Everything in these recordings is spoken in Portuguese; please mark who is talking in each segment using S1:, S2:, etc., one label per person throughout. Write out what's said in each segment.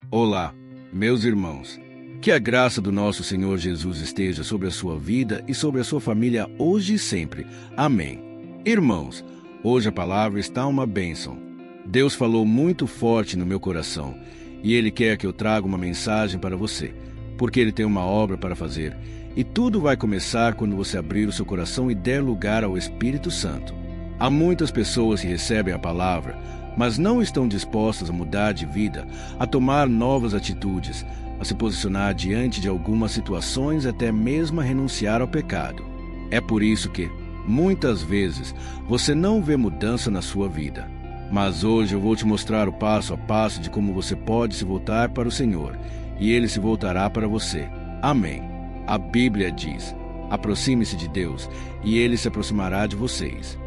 S1: Olá, meus irmãos. Que a graça do nosso Senhor Jesus esteja sobre a sua vida e sobre a sua família hoje e sempre. Amém. Irmãos, hoje a palavra está uma bênção. Deus falou muito forte no meu coração e Ele quer que eu traga uma mensagem para você, porque Ele tem uma obra para fazer. E tudo vai começar quando você abrir o seu coração e der lugar ao Espírito Santo. Há muitas pessoas que recebem a palavra, mas não estão dispostas a mudar de vida, a tomar novas atitudes, a se posicionar diante de algumas situações, até mesmo a renunciar ao pecado. É por isso que, muitas vezes, você não vê mudança na sua vida. Mas hoje eu vou te mostrar o passo a passo de como você pode se voltar para o Senhor, e Ele se voltará para você. Amém. A Bíblia diz: aproxime-se de Deus, e Ele se aproximará de vocês.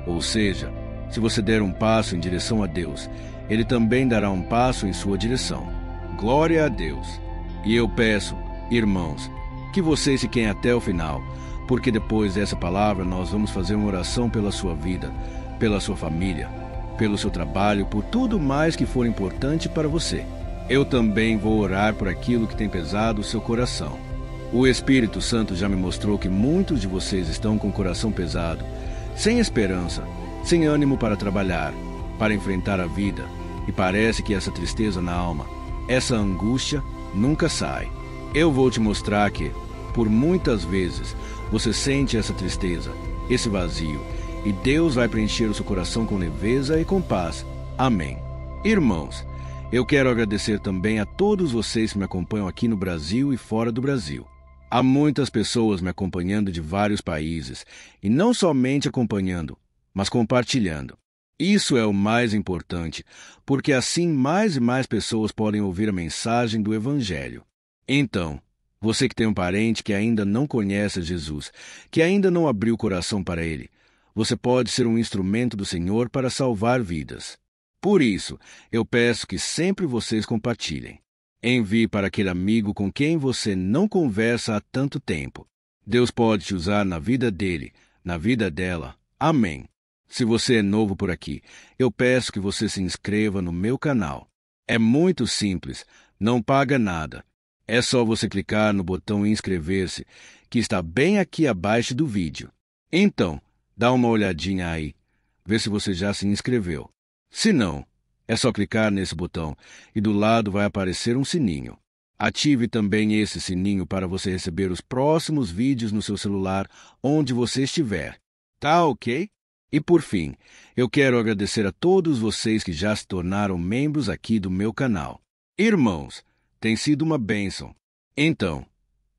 S1: Ou seja, se você der um passo em direção a Deus, Ele também dará um passo em sua direção. Glória a Deus! E eu peço, irmãos, que vocês fiquem até o final, porque depois dessa palavra nós vamos fazer uma oração pela sua vida, pela sua família, pelo seu trabalho, por tudo mais que for importante para você. Eu também vou orar por aquilo que tem pesado o seu coração. O Espírito Santo já me mostrou que muitos de vocês estão com o coração pesado, sem esperança, sem ânimo para trabalhar, para enfrentar a vida, e parece que essa tristeza na alma, essa angústia, nunca sai. Eu vou te mostrar que, por muitas vezes, você sente essa tristeza, esse vazio, e Deus vai preencher o seu coração com leveza e com paz. Amém. Irmãos, eu quero agradecer também a todos vocês que me acompanham aqui no Brasil e fora do Brasil. Há muitas pessoas me acompanhando de vários países, e não somente acompanhando, mas compartilhando. Isso é o mais importante, porque assim mais e mais pessoas podem ouvir a mensagem do Evangelho. Então, você que tem um parente que ainda não conhece Jesus, que ainda não abriu o coração para Ele, você pode ser um instrumento do Senhor para salvar vidas. Por isso, eu peço que sempre vocês compartilhem. Envie para aquele amigo com quem você não conversa há tanto tempo. Deus pode te usar na vida dele, na vida dela. Amém. Se você é novo por aqui, eu peço que você se inscreva no meu canal. É muito simples, não paga nada. É só você clicar no botão inscrever-se, que está bem aqui abaixo do vídeo. Então, dá uma olhadinha aí, vê se você já se inscreveu. Se não, é só clicar nesse botão e do lado vai aparecer um sininho. Ative também esse sininho para você receber os próximos vídeos no seu celular, onde você estiver. Tá ok? E por fim, eu quero agradecer a todos vocês que já se tornaram membros aqui do meu canal. Irmãos, tem sido uma bênção. Então,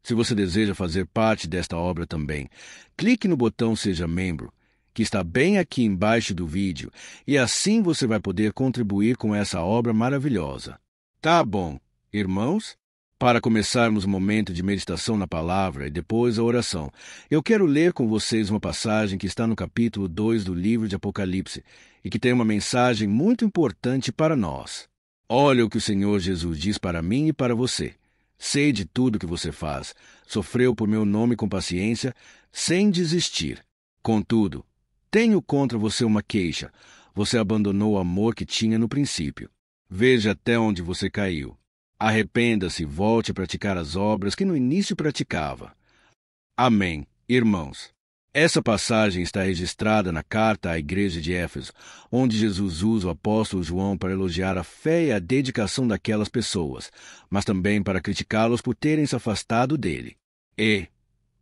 S1: se você deseja fazer parte desta obra também, clique no botão Seja Membro, que está bem aqui embaixo do vídeo, e assim você vai poder contribuir com essa obra maravilhosa. Tá bom, irmãos? Para começarmos o momento de meditação na palavra e depois a oração, eu quero ler com vocês uma passagem que está no capítulo 2 do livro de Apocalipse e que tem uma mensagem muito importante para nós. Olha o que o Senhor Jesus diz para mim e para você. Sei de tudo que você faz, sofreu por meu nome com paciência, sem desistir. Contudo, tenho contra você uma queixa. Você abandonou o amor que tinha no princípio. Veja até onde você caiu. Arrependa-se e volte a praticar as obras que no início praticava. Amém, irmãos. Essa passagem está registrada na carta à igreja de Éfeso, onde Jesus usa o apóstolo João para elogiar a fé e a dedicação daquelas pessoas, mas também para criticá-los por terem se afastado dele. E,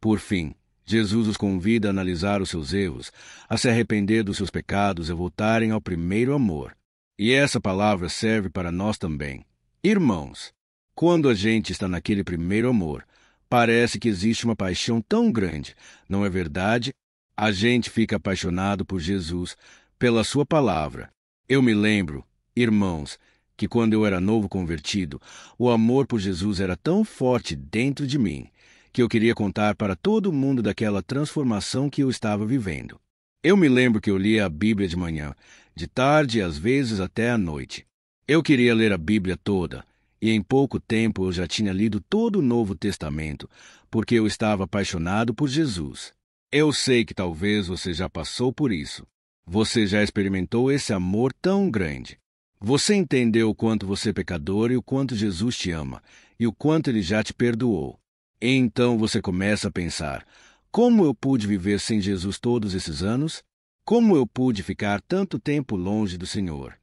S1: por fim, Jesus os convida a analisar os seus erros, a se arrepender dos seus pecados e voltarem ao primeiro amor. E essa palavra serve para nós também. Irmãos, quando a gente está naquele primeiro amor, parece que existe uma paixão tão grande, não é verdade? A gente fica apaixonado por Jesus, pela sua palavra. Eu me lembro, irmãos, que quando eu era novo convertido, o amor por Jesus era tão forte dentro de mim, que eu queria contar para todo mundo daquela transformação que eu estava vivendo. Eu me lembro que eu lia a Bíblia de manhã, de tarde e às vezes até à noite. Eu queria ler a Bíblia toda, e em pouco tempo eu já tinha lido todo o Novo Testamento, porque eu estava apaixonado por Jesus. Eu sei que talvez você já passou por isso. Você já experimentou esse amor tão grande. Você entendeu o quanto você é pecador e o quanto Jesus te ama, e o quanto Ele já te perdoou. E então você começa a pensar: como eu pude viver sem Jesus todos esses anos? Como eu pude ficar tanto tempo longe do Senhor?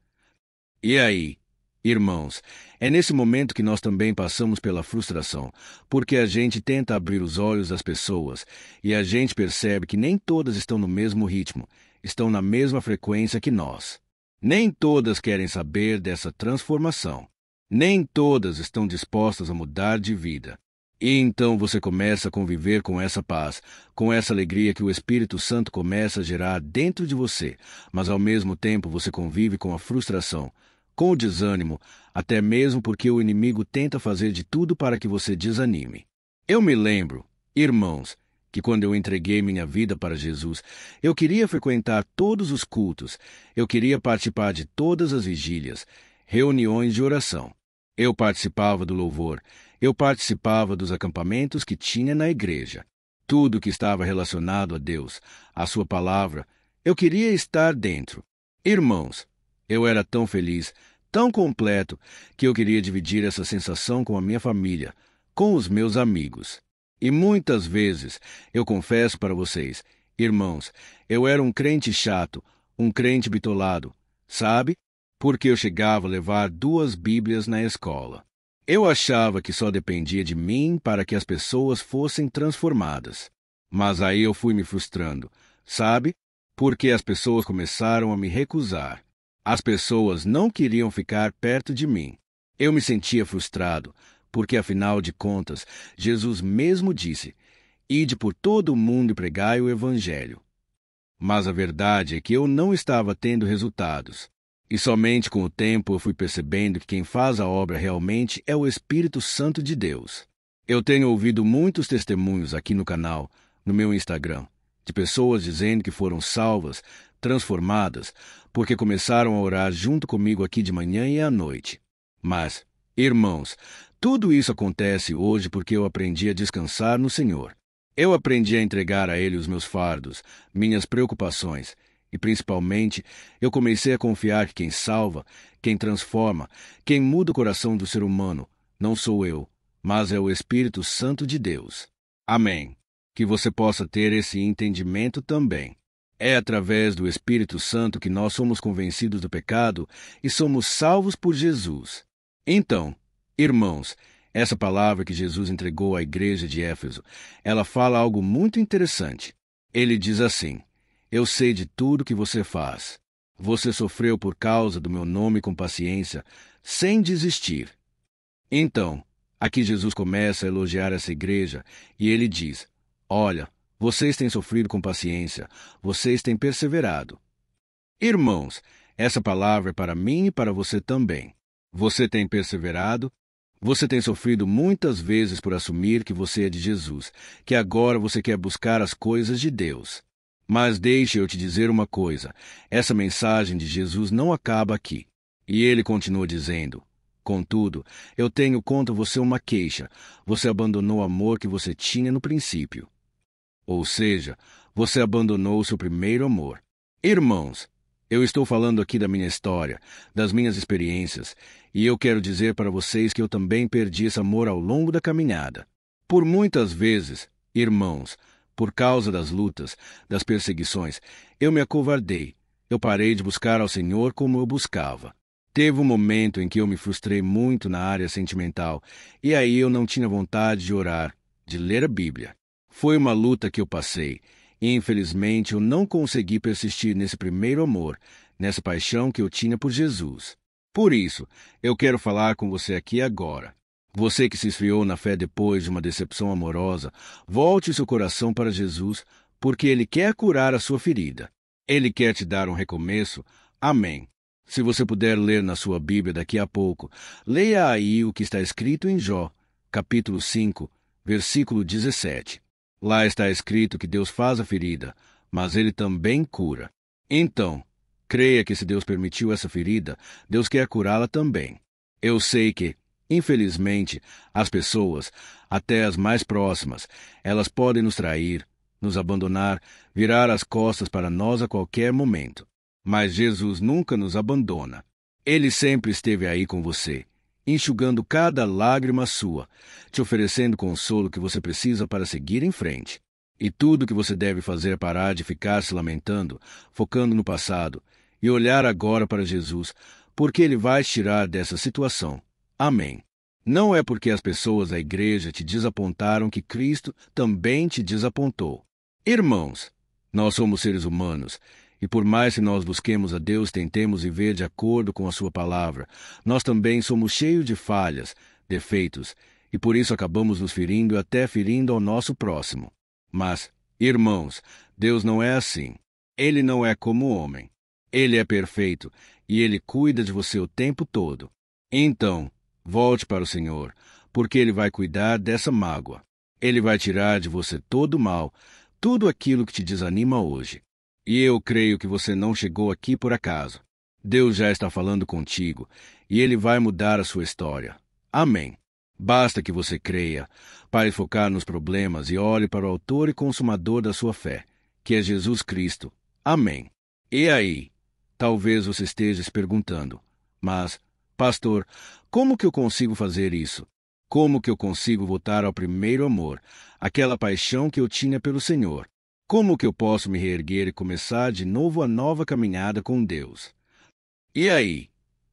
S1: E aí, irmãos, é nesse momento que nós também passamos pela frustração, porque a gente tenta abrir os olhos das pessoas e a gente percebe que nem todas estão no mesmo ritmo, estão na mesma frequência que nós. Nem todas querem saber dessa transformação. Nem todas estão dispostas a mudar de vida. E então você começa a conviver com essa paz, com essa alegria que o Espírito Santo começa a gerar dentro de você, mas ao mesmo tempo você convive com a frustração, com o desânimo, até mesmo porque o inimigo tenta fazer de tudo para que você desanime. Eu me lembro, irmãos, que quando eu entreguei minha vida para Jesus, eu queria frequentar todos os cultos, eu queria participar de todas as vigílias, reuniões de oração. Eu participava do louvor, eu participava dos acampamentos que tinha na igreja. Tudo que estava relacionado a Deus, a sua palavra, eu queria estar dentro. Irmãos, eu era tão feliz, tão completo, que eu queria dividir essa sensação com a minha família, com os meus amigos. E muitas vezes, eu confesso para vocês, irmãos, eu era um crente chato, um crente bitolado, sabe? Porque eu chegava a levar 2 Bíblias na escola. Eu achava que só dependia de mim para que as pessoas fossem transformadas. Mas aí eu fui me frustrando, sabe? Porque as pessoas começaram a me recusar. As pessoas não queriam ficar perto de mim. Eu me sentia frustrado, porque afinal de contas, Jesus mesmo disse: "Ide por todo o mundo e pregai o Evangelho." Mas a verdade é que eu não estava tendo resultados. E somente com o tempo eu fui percebendo que quem faz a obra realmente é o Espírito Santo de Deus. Eu tenho ouvido muitos testemunhos aqui no canal, no meu Instagram, de pessoas dizendo que foram salvas, transformadas, porque começaram a orar junto comigo aqui de manhã e à noite. Mas, irmãos, tudo isso acontece hoje porque eu aprendi a descansar no Senhor. Eu aprendi a entregar a Ele os meus fardos, minhas preocupações, e principalmente eu comecei a confiar que quem salva, quem transforma, quem muda o coração do ser humano, não sou eu, mas é o Espírito Santo de Deus. Amém. Que você possa ter esse entendimento também. É através do Espírito Santo que nós somos convencidos do pecado e somos salvos por Jesus. Então, irmãos, essa palavra que Jesus entregou à igreja de Éfeso, ela fala algo muito interessante. Ele diz assim: "Eu sei de tudo que você faz. Você sofreu por causa do meu nome com paciência, sem desistir." Então, aqui Jesus começa a elogiar essa igreja e ele diz: "Olha, vocês têm sofrido com paciência, vocês têm perseverado." Irmãos, essa palavra é para mim e para você também. Você tem perseverado? Você tem sofrido muitas vezes por assumir que você é de Jesus, que agora você quer buscar as coisas de Deus. Mas deixe eu te dizer uma coisa, essa mensagem de Jesus não acaba aqui. E ele continua dizendo: "Contudo, eu tenho contra você uma queixa. Você abandonou o amor que você tinha no princípio." Ou seja, você abandonou o seu primeiro amor. Irmãos, eu estou falando aqui da minha história, das minhas experiências, e eu quero dizer para vocês que eu também perdi esse amor ao longo da caminhada. Por muitas vezes, irmãos, por causa das lutas, das perseguições, eu me acovardei. Eu parei de buscar ao Senhor como eu buscava. Teve um momento em que eu me frustrei muito na área sentimental, e aí eu não tinha vontade de orar, de ler a Bíblia. Foi uma luta que eu passei, e infelizmente eu não consegui persistir nesse primeiro amor, nessa paixão que eu tinha por Jesus. Por isso, eu quero falar com você aqui agora. Você que se esfriou na fé depois de uma decepção amorosa, volte seu coração para Jesus, porque Ele quer curar a sua ferida. Ele quer te dar um recomeço. Amém. Se você puder ler na sua Bíblia daqui a pouco, leia aí o que está escrito em Jó, capítulo 5, versículo 17. Lá está escrito que Deus faz a ferida, mas Ele também cura. Então, creia que se Deus permitiu essa ferida, Deus quer curá-la também. Eu sei que, infelizmente, as pessoas, até as mais próximas, elas podem nos trair, nos abandonar, virar as costas para nós a qualquer momento. Mas Jesus nunca nos abandona. Ele sempre esteve aí com você, enxugando cada lágrima sua, te oferecendo o consolo que você precisa para seguir em frente. E tudo que você deve fazer é parar de ficar se lamentando, focando no passado, e olhar agora para Jesus, porque Ele vai te tirar dessa situação. Amém. Não é porque as pessoas da igreja te desapontaram que Cristo também te desapontou. Irmãos, nós somos seres humanos, e por mais que nós busquemos a Deus, tentemos viver de acordo com a sua palavra, nós também somos cheios de falhas, defeitos, e por isso acabamos nos ferindo e até ferindo ao nosso próximo. Mas, irmãos, Deus não é assim. Ele não é como o homem. Ele é perfeito, e Ele cuida de você o tempo todo. Então, volte para o Senhor, porque Ele vai cuidar dessa mágoa. Ele vai tirar de você todo o mal, tudo aquilo que te desanima hoje. E eu creio que você não chegou aqui por acaso. Deus já está falando contigo, e Ele vai mudar a sua história. Amém. Basta que você creia, pare de focar nos problemas e olhe para o autor e consumador da sua fé, que é Jesus Cristo. Amém. E aí? Talvez você esteja se perguntando, mas, pastor, como que eu consigo fazer isso? Como que eu consigo voltar ao primeiro amor, aquela paixão que eu tinha pelo Senhor? Como que eu posso me reerguer e começar de novo a nova caminhada com Deus? E aí?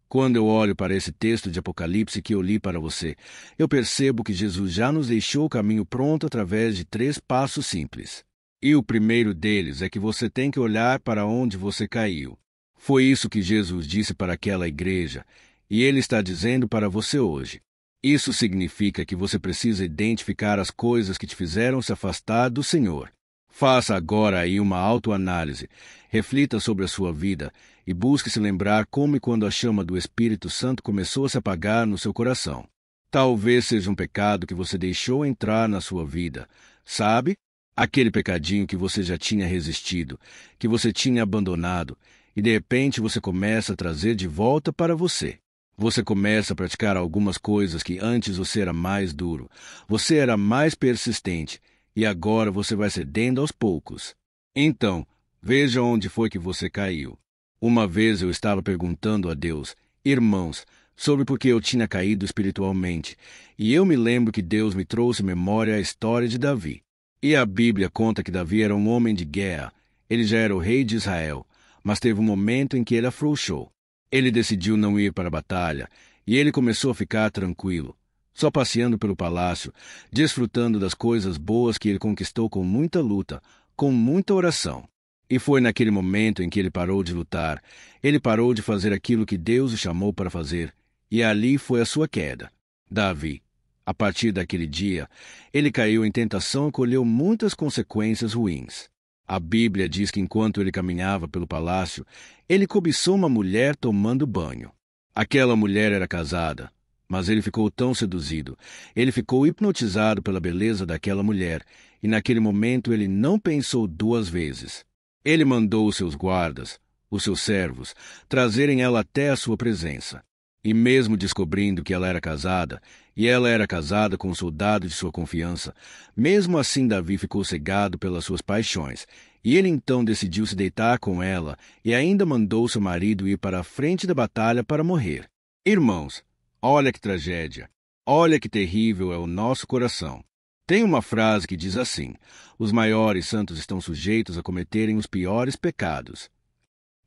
S1: Quando eu olho para esse texto de Apocalipse que eu li para você, eu percebo que Jesus já nos deixou o caminho pronto através de 3 passos simples. E o primeiro deles é que você tem que olhar para onde você caiu. Foi isso que Jesus disse para aquela igreja, e Ele está dizendo para você hoje. Isso significa que você precisa identificar as coisas que te fizeram se afastar do Senhor. Faça agora aí uma autoanálise, reflita sobre a sua vida e busque se lembrar como e quando a chama do Espírito Santo começou a se apagar no seu coração. Talvez seja um pecado que você deixou entrar na sua vida, sabe? Aquele pecadinho que você já tinha resistido, que você tinha abandonado, e de repente você começa a trazer de volta para você. Você começa a praticar algumas coisas que antes você era mais duro, você era mais persistente, e agora você vai cedendo aos poucos. Então, veja onde foi que você caiu. Uma vez eu estava perguntando a Deus, irmãos, sobre por que eu tinha caído espiritualmente, e eu me lembro que Deus me trouxe à memória a história de Davi. E a Bíblia conta que Davi era um homem de guerra, ele já era o rei de Israel, mas teve um momento em que ele afrouxou. Ele decidiu não ir para a batalha, e ele começou a ficar tranquilo, só passeando pelo palácio, desfrutando das coisas boas que ele conquistou com muita luta, com muita oração. E foi naquele momento em que ele parou de lutar, ele parou de fazer aquilo que Deus o chamou para fazer, e ali foi a sua queda. Davi, a partir daquele dia, ele caiu em tentação e colheu muitas consequências ruins. A Bíblia diz que enquanto ele caminhava pelo palácio, ele cobiçou uma mulher tomando banho. Aquela mulher era casada, mas ele ficou tão seduzido, ele ficou hipnotizado pela beleza daquela mulher, e naquele momento ele não pensou 2 vezes. Ele mandou os seus guardas, os seus servos, trazerem ela até a sua presença. E mesmo descobrindo que ela era casada, e ela era casada com um soldado de sua confiança, mesmo assim Davi ficou cegado pelas suas paixões, e ele então decidiu se deitar com ela, e ainda mandou seu marido ir para a frente da batalha para morrer. Irmãos, olha que tragédia, olha que terrível é o nosso coração. Tem uma frase que diz assim: os maiores santos estão sujeitos a cometerem os piores pecados.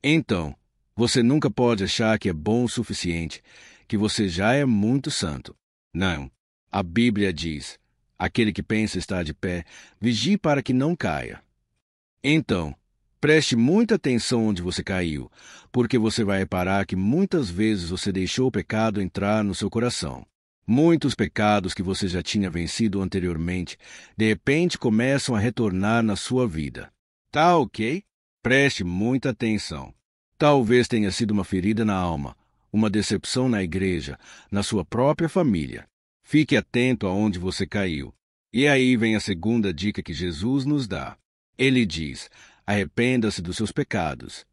S1: Então, você nunca pode achar que é bom o suficiente, que você já é muito santo. Não. A Bíblia diz: aquele que pensa estar de pé, vigie para que não caia. Então, preste muita atenção onde você caiu, porque você vai reparar que muitas vezes você deixou o pecado entrar no seu coração. Muitos pecados que você já tinha vencido anteriormente, de repente começam a retornar na sua vida. Tá ok? Preste muita atenção. Talvez tenha sido uma ferida na alma, uma decepção na igreja, na sua própria família. Fique atento aonde você caiu. E aí vem a segunda dica que Jesus nos dá. Ele diz: arrependa-se dos seus pecados.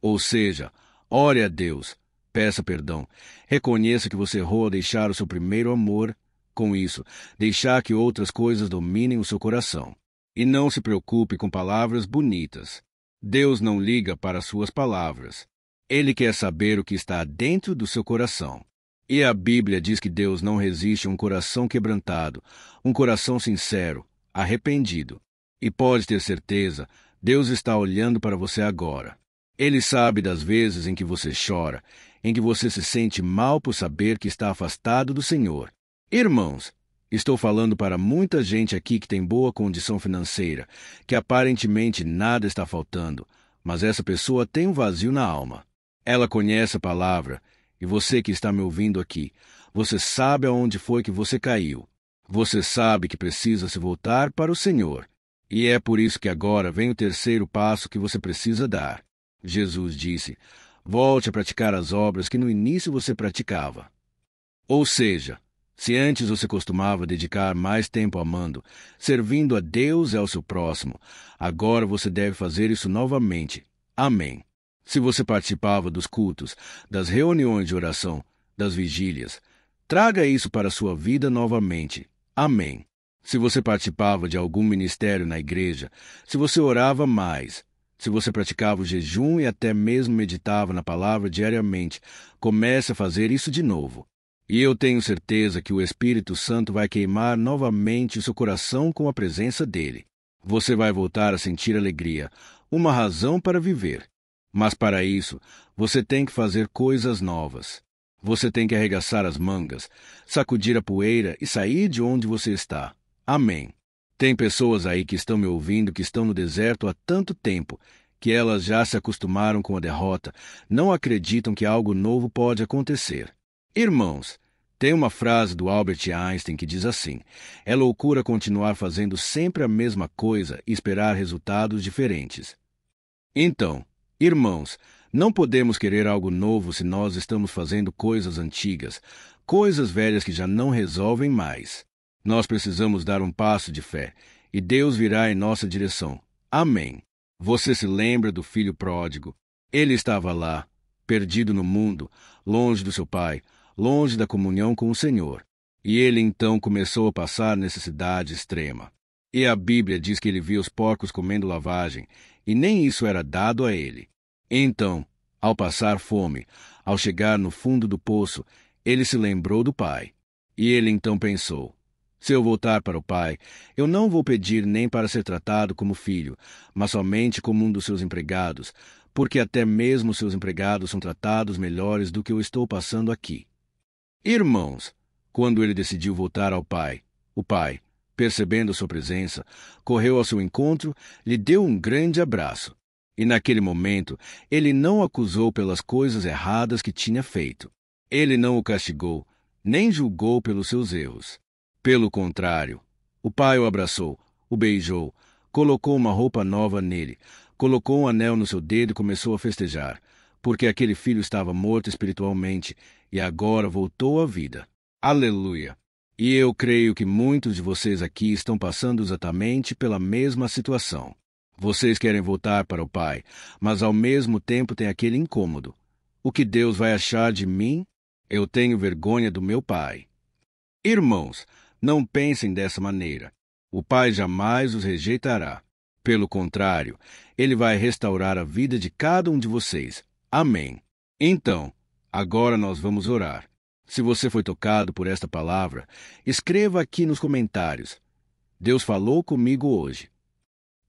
S1: Ou seja, ore a Deus, peça perdão, reconheça que você errou ao deixar o seu primeiro amor, com isso, deixar que outras coisas dominem o seu coração. E não se preocupe com palavras bonitas. Deus não liga para suas palavras. Ele quer saber o que está dentro do seu coração. E a Bíblia diz que Deus não resiste a um coração quebrantado, um coração sincero, arrependido. E pode ter certeza, Deus está olhando para você agora. Ele sabe das vezes em que você chora, em que você se sente mal por saber que está afastado do Senhor. Irmãos, estou falando para muita gente aqui que tem boa condição financeira, que aparentemente nada está faltando, mas essa pessoa tem um vazio na alma. Ela conhece a palavra, e você que está me ouvindo aqui, você sabe aonde foi que você caiu. Você sabe que precisa se voltar para o Senhor. E é por isso que agora vem o terceiro passo que você precisa dar. Jesus disse: volte a praticar as obras que no início você praticava. Ou seja, se antes você costumava dedicar mais tempo amando, servindo a Deus e ao seu próximo, agora você deve fazer isso novamente. Amém. Se você participava dos cultos, das reuniões de oração, das vigílias, traga isso para a sua vida novamente. Amém. Se você participava de algum ministério na igreja, se você orava mais, se você praticava o jejum e até mesmo meditava na palavra diariamente, comece a fazer isso de novo. E eu tenho certeza que o Espírito Santo vai queimar novamente o seu coração com a presença dele. Você vai voltar a sentir alegria, uma razão para viver. Mas para isso, você tem que fazer coisas novas. Você tem que arregaçar as mangas, sacudir a poeira e sair de onde você está. Amém. Tem pessoas aí que estão me ouvindo que estão no deserto há tanto tempo que elas já se acostumaram com a derrota, não acreditam que algo novo pode acontecer. Irmãos, tem uma frase do Albert Einstein que diz assim: é loucura continuar fazendo sempre a mesma coisa e esperar resultados diferentes. Então, irmãos, não podemos querer algo novo se nós estamos fazendo coisas antigas, coisas velhas que já não resolvem mais. Nós precisamos dar um passo de fé, e Deus virá em nossa direção. Amém. Você se lembra do filho pródigo? Ele estava lá, perdido no mundo, longe do seu pai, longe da comunhão com o Senhor. E ele então começou a passar necessidade extrema. E a Bíblia diz que ele viu os porcos comendo lavagem, e nem isso era dado a ele. Então, ao passar fome, ao chegar no fundo do poço, ele se lembrou do pai. E ele então pensou: se eu voltar para o pai, eu não vou pedir nem para ser tratado como filho, mas somente como um dos seus empregados, porque até mesmo seus empregados são tratados melhores do que eu estou passando aqui. Irmãos, quando ele decidiu voltar ao pai, o pai, percebendo sua presença, correu ao seu encontro, lhe deu um grande abraço. E naquele momento, ele não o acusou pelas coisas erradas que tinha feito. Ele não o castigou, nem julgou pelos seus erros. Pelo contrário, o pai o abraçou, o beijou, colocou uma roupa nova nele, colocou um anel no seu dedo e começou a festejar, porque aquele filho estava morto espiritualmente e agora voltou à vida. Aleluia! E eu creio que muitos de vocês aqui estão passando exatamente pela mesma situação. Vocês querem voltar para o Pai, mas ao mesmo tempo tem aquele incômodo. O que Deus vai achar de mim? Eu tenho vergonha do meu Pai. Irmãos, não pensem dessa maneira. O Pai jamais os rejeitará. Pelo contrário, Ele vai restaurar a vida de cada um de vocês. Amém. Então, agora nós vamos orar. Se você foi tocado por esta palavra, escreva aqui nos comentários: Deus falou comigo hoje.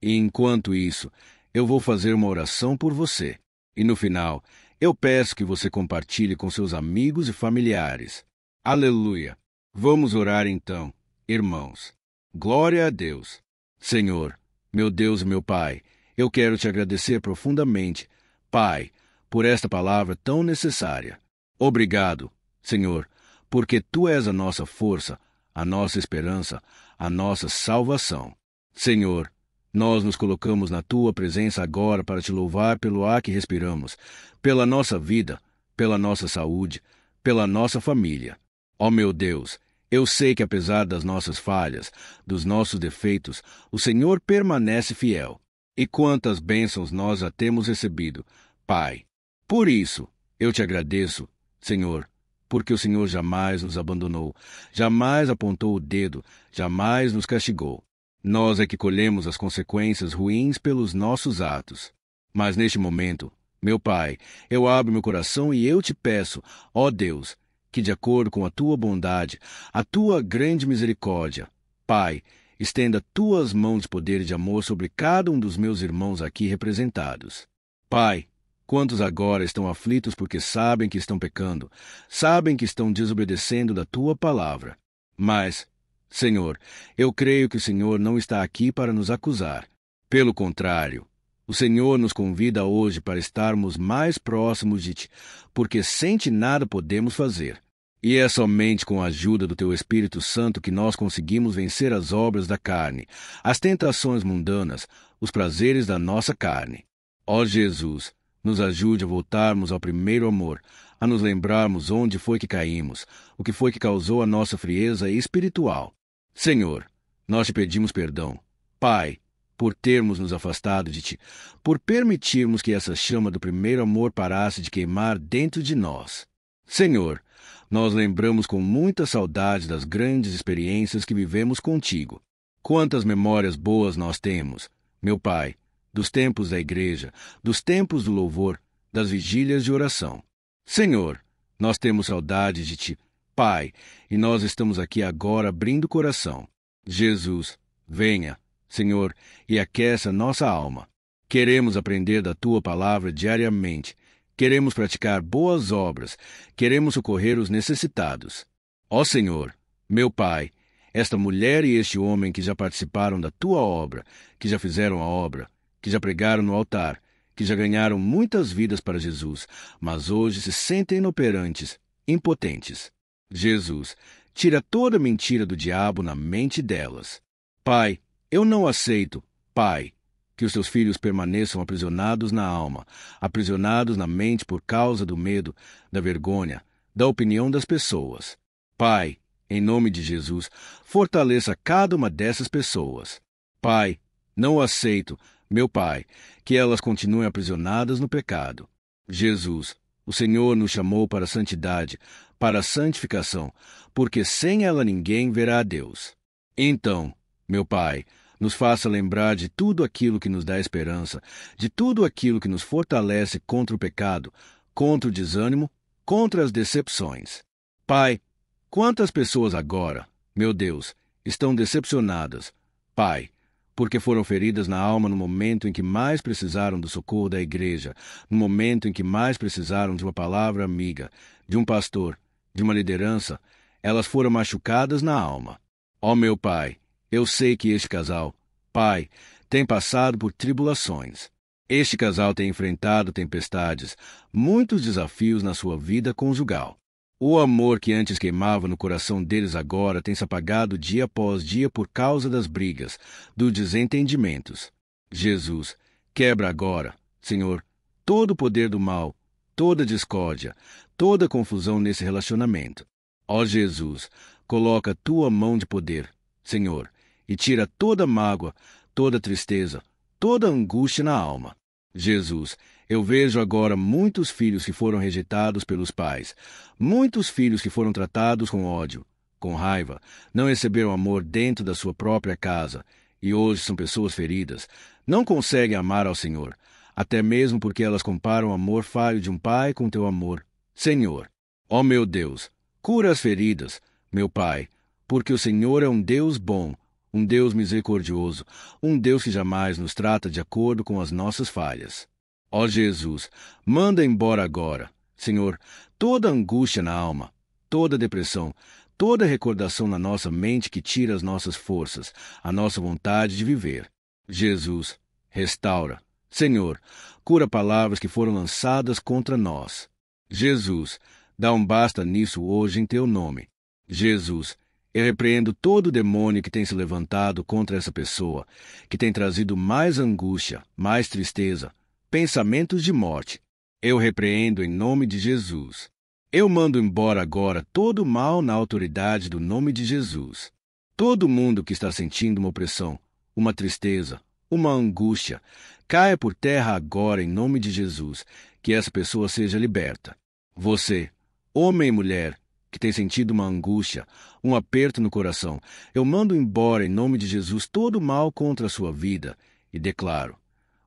S1: E enquanto isso, eu vou fazer uma oração por você. E no final, eu peço que você compartilhe com seus amigos e familiares. Aleluia! Vamos orar então, irmãos. Glória a Deus. Senhor, meu Deus e meu Pai, eu quero te agradecer profundamente, Pai, por esta palavra tão necessária. Obrigado, Senhor, porque Tu és a nossa força, a nossa esperança, a nossa salvação. Senhor, nós nos colocamos na Tua presença agora para Te louvar pelo ar que respiramos, pela nossa vida, pela nossa saúde, pela nossa família. Ó meu Deus, eu sei que apesar das nossas falhas, dos nossos defeitos, o Senhor permanece fiel. E quantas bênçãos nós já temos recebido, Pai. Por isso, eu Te agradeço, Senhor, porque o Senhor jamais nos abandonou, jamais apontou o dedo, jamais nos castigou. Nós é que colhemos as consequências ruins pelos nossos atos. Mas neste momento, Meu Pai, eu abro meu coração e eu te peço, ó Deus, que de acordo com a tua bondade, a tua grande misericórdia, Pai, estenda tuas mãos de poder e de amor sobre cada um dos meus irmãos aqui representados. Pai, quantos agora estão aflitos porque sabem que estão pecando, sabem que estão desobedecendo da tua palavra. Mas, Senhor, eu creio que o Senhor não está aqui para nos acusar. Pelo contrário, o Senhor nos convida hoje para estarmos mais próximos de Ti, porque sem Ti nada podemos fazer. E é somente com a ajuda do Teu Espírito Santo que nós conseguimos vencer as obras da carne, as tentações mundanas, os prazeres da nossa carne. Ó Jesus, nos ajude a voltarmos ao primeiro amor, a nos lembrarmos onde foi que caímos, o que foi que causou a nossa frieza espiritual. Senhor, nós Te pedimos perdão, Pai, por termos nos afastado de Ti, por permitirmos que essa chama do primeiro amor parasse de queimar dentro de nós. Senhor, nós lembramos com muita saudade das grandes experiências que vivemos contigo. Quantas memórias boas nós temos, meu Pai, dos tempos da igreja, dos tempos do louvor, das vigílias de oração. Senhor, nós temos saudade de Ti, Pai, e nós estamos aqui agora abrindo o coração. Jesus, venha, Senhor, e aqueça nossa alma. Queremos aprender da Tua palavra diariamente. Queremos praticar boas obras. Queremos socorrer os necessitados. Ó Senhor, meu Pai, esta mulher e este homem que já participaram da Tua obra, que já fizeram a obra, que já pregaram no altar, que já ganharam muitas vidas para Jesus, mas hoje se sentem inoperantes, impotentes. Jesus, tira toda mentira do diabo na mente delas. Pai, eu não aceito, Pai, que os Teus filhos permaneçam aprisionados na alma, aprisionados na mente por causa do medo, da vergonha, da opinião das pessoas. Pai, em nome de Jesus, fortaleça cada uma dessas pessoas. Pai, não aceito, meu Pai, que elas continuem aprisionadas no pecado. Jesus, o Senhor nos chamou para a santidade, para a santificação, porque sem ela ninguém verá a Deus. Então, meu Pai, nos faça lembrar de tudo aquilo que nos dá esperança, de tudo aquilo que nos fortalece contra o pecado, contra o desânimo, contra as decepções. Pai, quantas pessoas agora, meu Deus, estão decepcionadas, Pai, porque foram feridas na alma no momento em que mais precisaram do socorro da igreja, no momento em que mais precisaram de uma palavra amiga, de um pastor, de uma liderança, elas foram machucadas na alma. Ó meu Pai, eu sei que este casal, Pai, tem passado por tribulações. Este casal tem enfrentado tempestades, muitos desafios na sua vida conjugal. O amor que antes queimava no coração deles agora tem se apagado dia após dia por causa das brigas, dos desentendimentos. Jesus, quebra agora, Senhor, todo o poder do mal, toda discórdia, toda confusão nesse relacionamento. Ó Jesus, coloca a Tua mão de poder, Senhor, e tira toda mágoa, toda tristeza, toda angústia na alma. Jesus, eu vejo agora muitos filhos que foram rejeitados pelos pais, muitos filhos que foram tratados com ódio, com raiva, não receberam amor dentro da sua própria casa, e hoje são pessoas feridas, não conseguem amar ao Senhor, até mesmo porque elas comparam o amor falho de um pai com Teu amor. Senhor, ó meu Deus, cura as feridas, meu Pai, porque o Senhor é um Deus bom, um Deus misericordioso, um Deus que jamais nos trata de acordo com as nossas falhas. Ó Jesus, manda embora agora, Senhor, toda angústia na alma, toda depressão, toda recordação na nossa mente que tira as nossas forças, a nossa vontade de viver. Jesus, restaura. Senhor, cura palavras que foram lançadas contra nós. Jesus, dá um basta nisso hoje em Teu nome. Jesus, eu repreendo todo o demônio que tem se levantado contra essa pessoa, que tem trazido mais angústia, mais tristeza, pensamentos de morte. Eu repreendo em nome de Jesus. Eu mando embora agora todo o mal na autoridade do nome de Jesus. Todo mundo que está sentindo uma opressão, uma tristeza, uma angústia, caia por terra agora em nome de Jesus, que essa pessoa seja liberta. Você, homem e mulher, que tem sentido uma angústia, um aperto no coração, eu mando embora em nome de Jesus todo o mal contra a sua vida e declaro: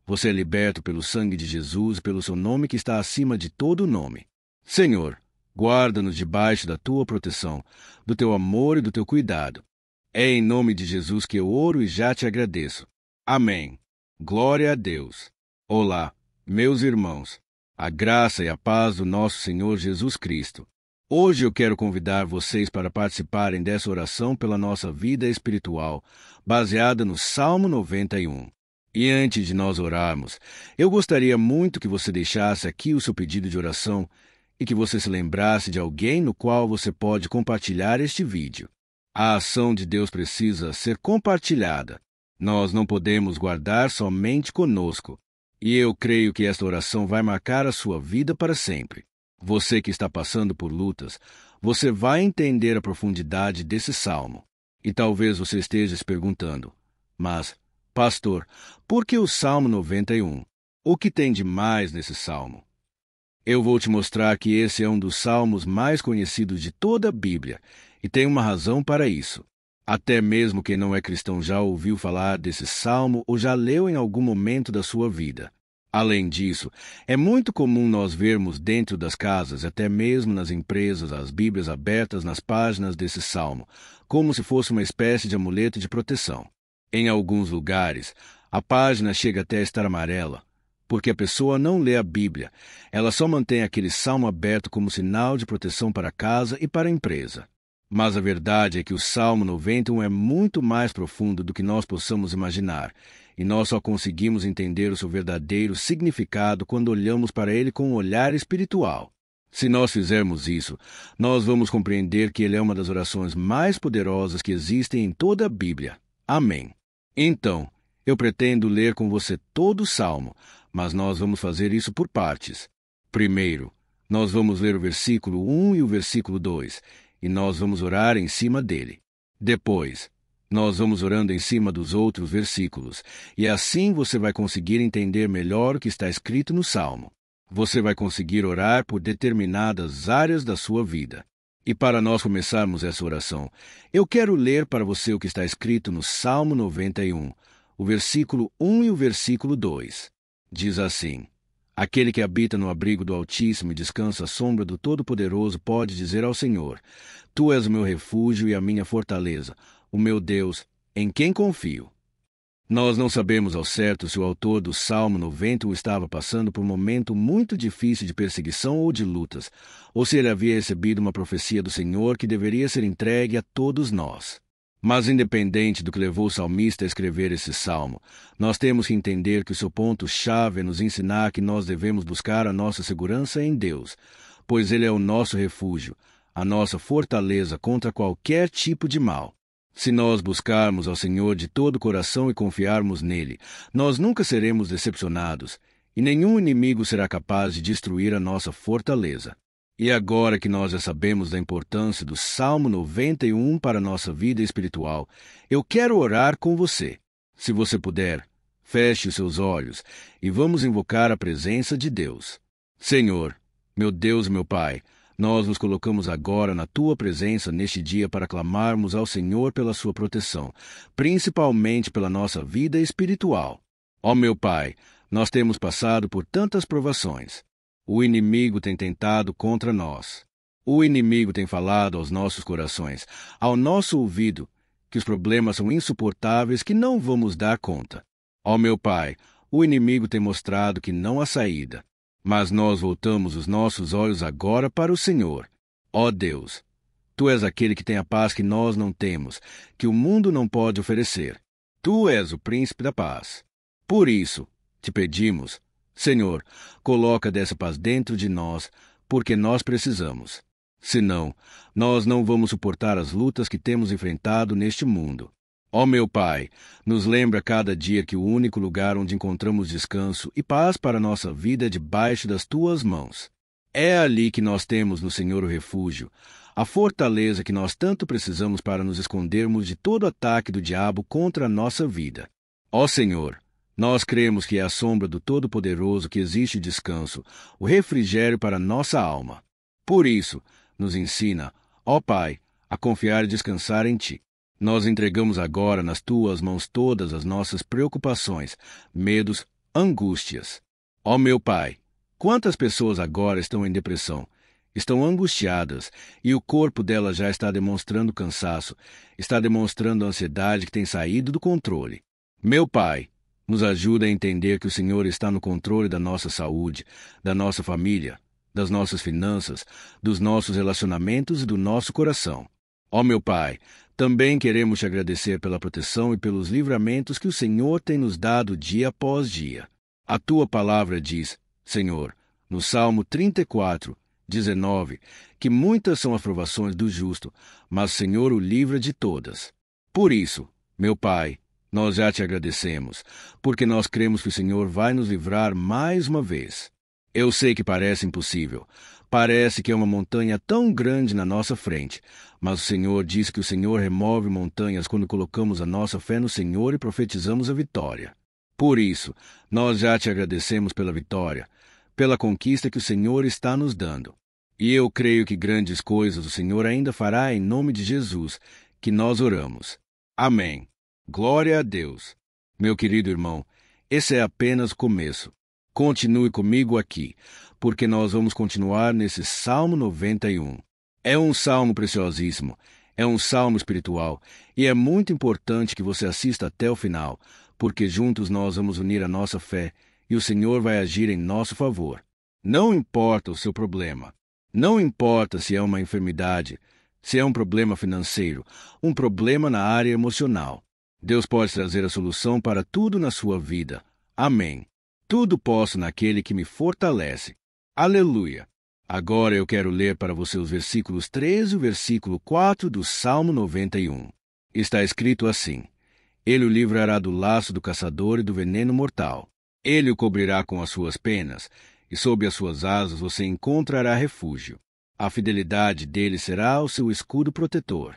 S1: Você é liberto pelo sangue de Jesus e pelo seu nome que está acima de todo nome. Senhor, guarda-nos debaixo da tua proteção, do teu amor e do teu cuidado. É em nome de Jesus que eu oro e já te agradeço. Amém. Glória a Deus. Olá, meus irmãos. A graça e a paz do nosso Senhor Jesus Cristo. Hoje eu quero convidar vocês para participarem dessa oração pela nossa vida espiritual, baseada no Salmo 91. E antes de nós orarmos, eu gostaria muito que você deixasse aqui o seu pedido de oração e que você se lembrasse de alguém no qual você pode compartilhar este vídeo. A ação de Deus precisa ser compartilhada. Nós não podemos guardar somente conosco. E eu creio que esta oração vai marcar a sua vida para sempre. Você que está passando por lutas, você vai entender a profundidade desse salmo. E talvez você esteja se perguntando, mas, pastor, por que o Salmo 91? O que tem de mais nesse salmo? Eu vou te mostrar que esse é um dos salmos mais conhecidos de toda a Bíblia, e tem uma razão para isso. Até mesmo quem não é cristão já ouviu falar desse salmo ou já leu em algum momento da sua vida. Além disso, é muito comum nós vermos dentro das casas, até mesmo nas empresas, as Bíblias abertas nas páginas desse salmo, como se fosse uma espécie de amuleto de proteção. Em alguns lugares, a página chega até a estar amarela, porque a pessoa não lê a Bíblia, ela só mantém aquele salmo aberto como sinal de proteção para a casa e para a empresa. Mas a verdade é que o Salmo 91 é muito mais profundo do que nós possamos imaginar, e nós só conseguimos entender o seu verdadeiro significado quando olhamos para ele com um olhar espiritual. Se nós fizermos isso, nós vamos compreender que ele é uma das orações mais poderosas que existem em toda a Bíblia. Amém. Então, eu pretendo ler com você todo o Salmo, mas nós vamos fazer isso por partes. Primeiro, nós vamos ler o versículo 1 e o versículo 2, e nós vamos orar em cima dele. Depois, nós vamos orando em cima dos outros versículos, e assim você vai conseguir entender melhor o que está escrito no Salmo. Você vai conseguir orar por determinadas áreas da sua vida. E para nós começarmos essa oração, eu quero ler para você o que está escrito no Salmo 91, o versículo 1 e o versículo 2. Diz assim: Aquele que habita no abrigo do Altíssimo e descansa à sombra do Todo-Poderoso pode dizer ao Senhor: Tu és o meu refúgio e a minha fortaleza, o meu Deus, em quem confio. Nós não sabemos ao certo se o autor do Salmo 91 estava passando por um momento muito difícil de perseguição ou de lutas, ou se ele havia recebido uma profecia do Senhor que deveria ser entregue a todos nós. Mas independente do que levou o salmista a escrever esse salmo, nós temos que entender que o seu ponto-chave é nos ensinar que nós devemos buscar a nossa segurança em Deus, pois Ele é o nosso refúgio, a nossa fortaleza contra qualquer tipo de mal. Se nós buscarmos ao Senhor de todo o coração e confiarmos nele, nós nunca seremos decepcionados, e nenhum inimigo será capaz de destruir a nossa fortaleza. E agora que nós já sabemos da importância do Salmo 91 para a nossa vida espiritual, eu quero orar com você. Se você puder, feche os seus olhos e vamos invocar a presença de Deus. Senhor, meu Deus e meu Pai, nós nos colocamos agora na Tua presença neste dia para clamarmos ao Senhor pela Sua proteção, principalmente pela nossa vida espiritual. Ó meu Pai, nós temos passado por tantas provações. O inimigo tem tentado contra nós. O inimigo tem falado aos nossos corações, ao nosso ouvido, que os problemas são insuportáveis, que não vamos dar conta. Ó meu Pai, o inimigo tem mostrado que não há saída. Mas nós voltamos os nossos olhos agora para o Senhor. Ó Deus, Tu és aquele que tem a paz que nós não temos, que o mundo não pode oferecer. Tu és o príncipe da paz. Por isso, te pedimos, Senhor, coloca dessa paz dentro de nós, porque nós precisamos. Senão, nós não vamos suportar as lutas que temos enfrentado neste mundo. Ó meu Pai, nos lembra cada dia que o único lugar onde encontramos descanso e paz para a nossa vida é debaixo das Tuas mãos. É ali que nós temos no Senhor o refúgio, a fortaleza que nós tanto precisamos para nos escondermos de todo ataque do diabo contra a nossa vida. Ó Senhor, nós cremos que é à sombra do Todo-Poderoso que existe descanso, o refrigério para nossa alma. Por isso, nos ensina, ó Pai, a confiar e descansar em Ti. Nós entregamos agora nas Tuas mãos todas as nossas preocupações, medos, Angústias. Ó meu Pai, quantas pessoas agora estão em depressão, estão angustiadas, e o corpo delas já está demonstrando cansaço, está demonstrando ansiedade que tem saído do controle. Meu Pai, nos ajuda a entender que o Senhor está no controle da nossa saúde, da nossa família, das nossas finanças, dos nossos relacionamentos e do nosso coração. Ó meu Pai, também queremos te agradecer pela proteção e pelos livramentos que o Senhor tem nos dado dia após dia. A tua palavra diz, Senhor, no Salmo 34, 19, que muitas são as provações do justo, mas o Senhor o livra de todas. Por isso, meu Pai, nós já te agradecemos, porque nós cremos que o Senhor vai nos livrar mais uma vez. Eu sei que parece impossível, parece que é uma montanha tão grande na nossa frente, mas o Senhor diz que o Senhor remove montanhas quando colocamos a nossa fé no Senhor e profetizamos a vitória. Por isso, nós já te agradecemos pela vitória, pela conquista que o Senhor está nos dando. E eu creio que grandes coisas o Senhor ainda fará em nome de Jesus, que nós oramos. Amém. Glória a Deus. Meu querido irmão, esse é apenas o começo. Continue comigo aqui, porque nós vamos continuar nesse Salmo 91. É um salmo preciosíssimo, é um salmo espiritual, e é muito importante que você assista até o final, porque juntos nós vamos unir a nossa fé, e o Senhor vai agir em nosso favor. Não importa o seu problema, não importa se é uma enfermidade, se é um problema financeiro, um problema na área emocional. Deus pode trazer a solução para tudo na sua vida. Amém. Tudo posso naquele que me fortalece. Aleluia. Agora eu quero ler para você os versículos 13 e o versículo 4 do Salmo 91. Está escrito assim: Ele o livrará do laço do caçador e do veneno mortal. Ele o cobrirá com as suas penas, e sob as suas asas você encontrará refúgio. A fidelidade dele será o seu escudo protetor.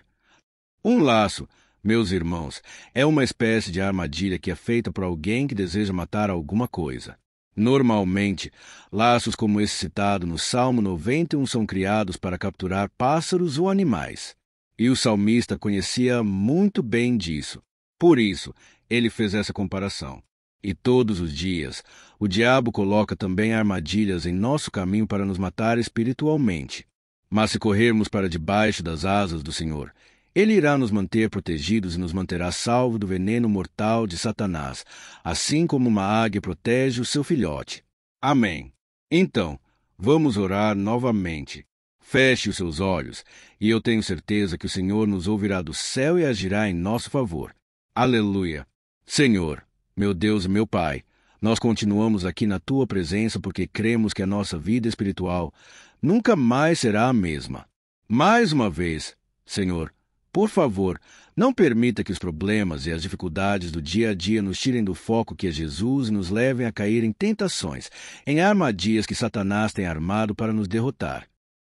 S1: Um laço, meus irmãos, é uma espécie de armadilha que é feita para alguém que deseja matar alguma coisa. Normalmente, laços como esse citado no Salmo 91 são criados para capturar pássaros ou animais. E o salmista conhecia muito bem disso. Por isso, ele fez essa comparação. E todos os dias, o diabo coloca também armadilhas em nosso caminho para nos matar espiritualmente. Mas se corrermos para debaixo das asas do Senhor, Ele irá nos manter protegidos e nos manterá salvo do veneno mortal de Satanás, assim como uma águia protege o seu filhote. Amém. Então, vamos orar novamente. Feche os seus olhos, e eu tenho certeza que o Senhor nos ouvirá do céu e agirá em nosso favor. Aleluia. Senhor, meu Deus e meu Pai, nós continuamos aqui na Tua presença porque cremos que a nossa vida espiritual nunca mais será a mesma. Mais uma vez, Senhor, por favor, não permita que os problemas e as dificuldades do dia a dia nos tirem do foco que é Jesus e nos levem a cair em tentações, em armadilhas que Satanás tem armado para nos derrotar.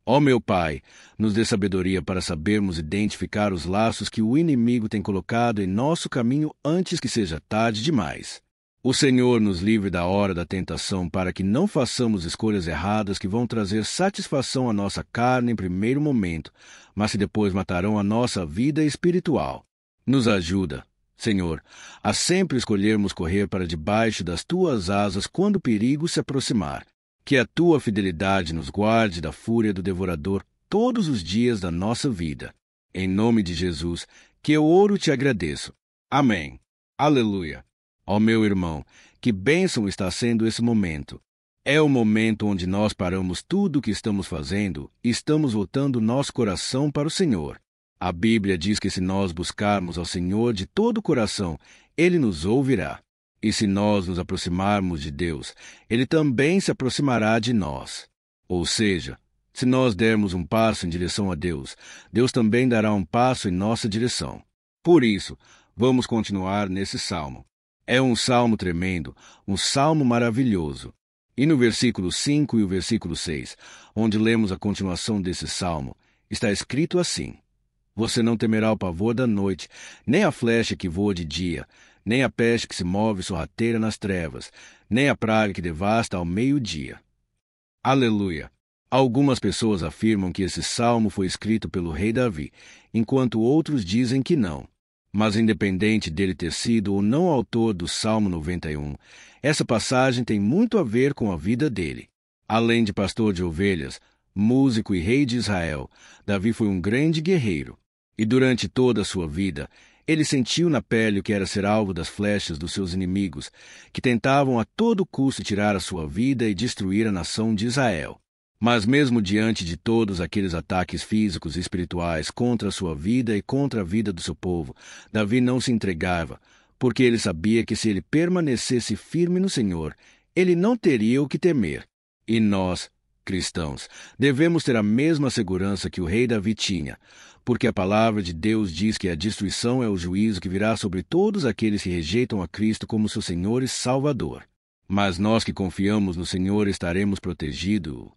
S1: Ó meu Pai, nos dê sabedoria para sabermos identificar os laços que o inimigo tem colocado em nosso caminho antes que seja tarde demais. O Senhor nos livre da hora da tentação para que não façamos escolhas erradas que vão trazer satisfação à nossa carne em primeiro momento, mas que depois matarão a nossa vida espiritual. Nos ajuda, Senhor, a sempre escolhermos correr para debaixo das Tuas asas quando o perigo se aproximar. Que a Tua fidelidade nos guarde da fúria do devorador todos os dias da nossa vida. Em nome de Jesus, que eu oro e te agradeço. Amém. Aleluia. Ó meu irmão, que bênção está sendo esse momento. É o momento onde nós paramos tudo o que estamos fazendo e estamos voltando nosso coração para o Senhor. A Bíblia diz que se nós buscarmos ao Senhor de todo o coração, Ele nos ouvirá. E se nós nos aproximarmos de Deus, Ele também se aproximará de nós. Ou seja, se nós dermos um passo em direção a Deus, Deus também dará um passo em nossa direção. Por isso, vamos continuar nesse salmo. É um salmo tremendo, um salmo maravilhoso. E no versículo 5 e o versículo 6, onde lemos a continuação desse salmo, está escrito assim: Você não temerá o pavor da noite, nem a flecha que voa de dia, nem a peste que se move sorrateira nas trevas, nem a praga que devasta ao meio-dia. Aleluia! Algumas pessoas afirmam que esse salmo foi escrito pelo rei Davi, enquanto outros dizem que não. Mas independente dele ter sido ou não autor do Salmo 91, essa passagem tem muito a ver com a vida dele. Além de pastor de ovelhas, músico e rei de Israel, Davi foi um grande guerreiro. E durante toda a sua vida, ele sentiu na pele o que era ser alvo das flechas dos seus inimigos, que tentavam a todo custo tirar a sua vida e destruir a nação de Israel. Mas mesmo diante de todos aqueles ataques físicos e espirituais contra a sua vida e contra a vida do seu povo, Davi não se entregava, porque ele sabia que se ele permanecesse firme no Senhor, ele não teria o que temer. E nós, cristãos, devemos ter a mesma segurança que o rei Davi tinha, porque a palavra de Deus diz que a destruição é o juízo que virá sobre todos aqueles que rejeitam a Cristo como seu Senhor e Salvador. Mas nós que confiamos no Senhor estaremos protegidos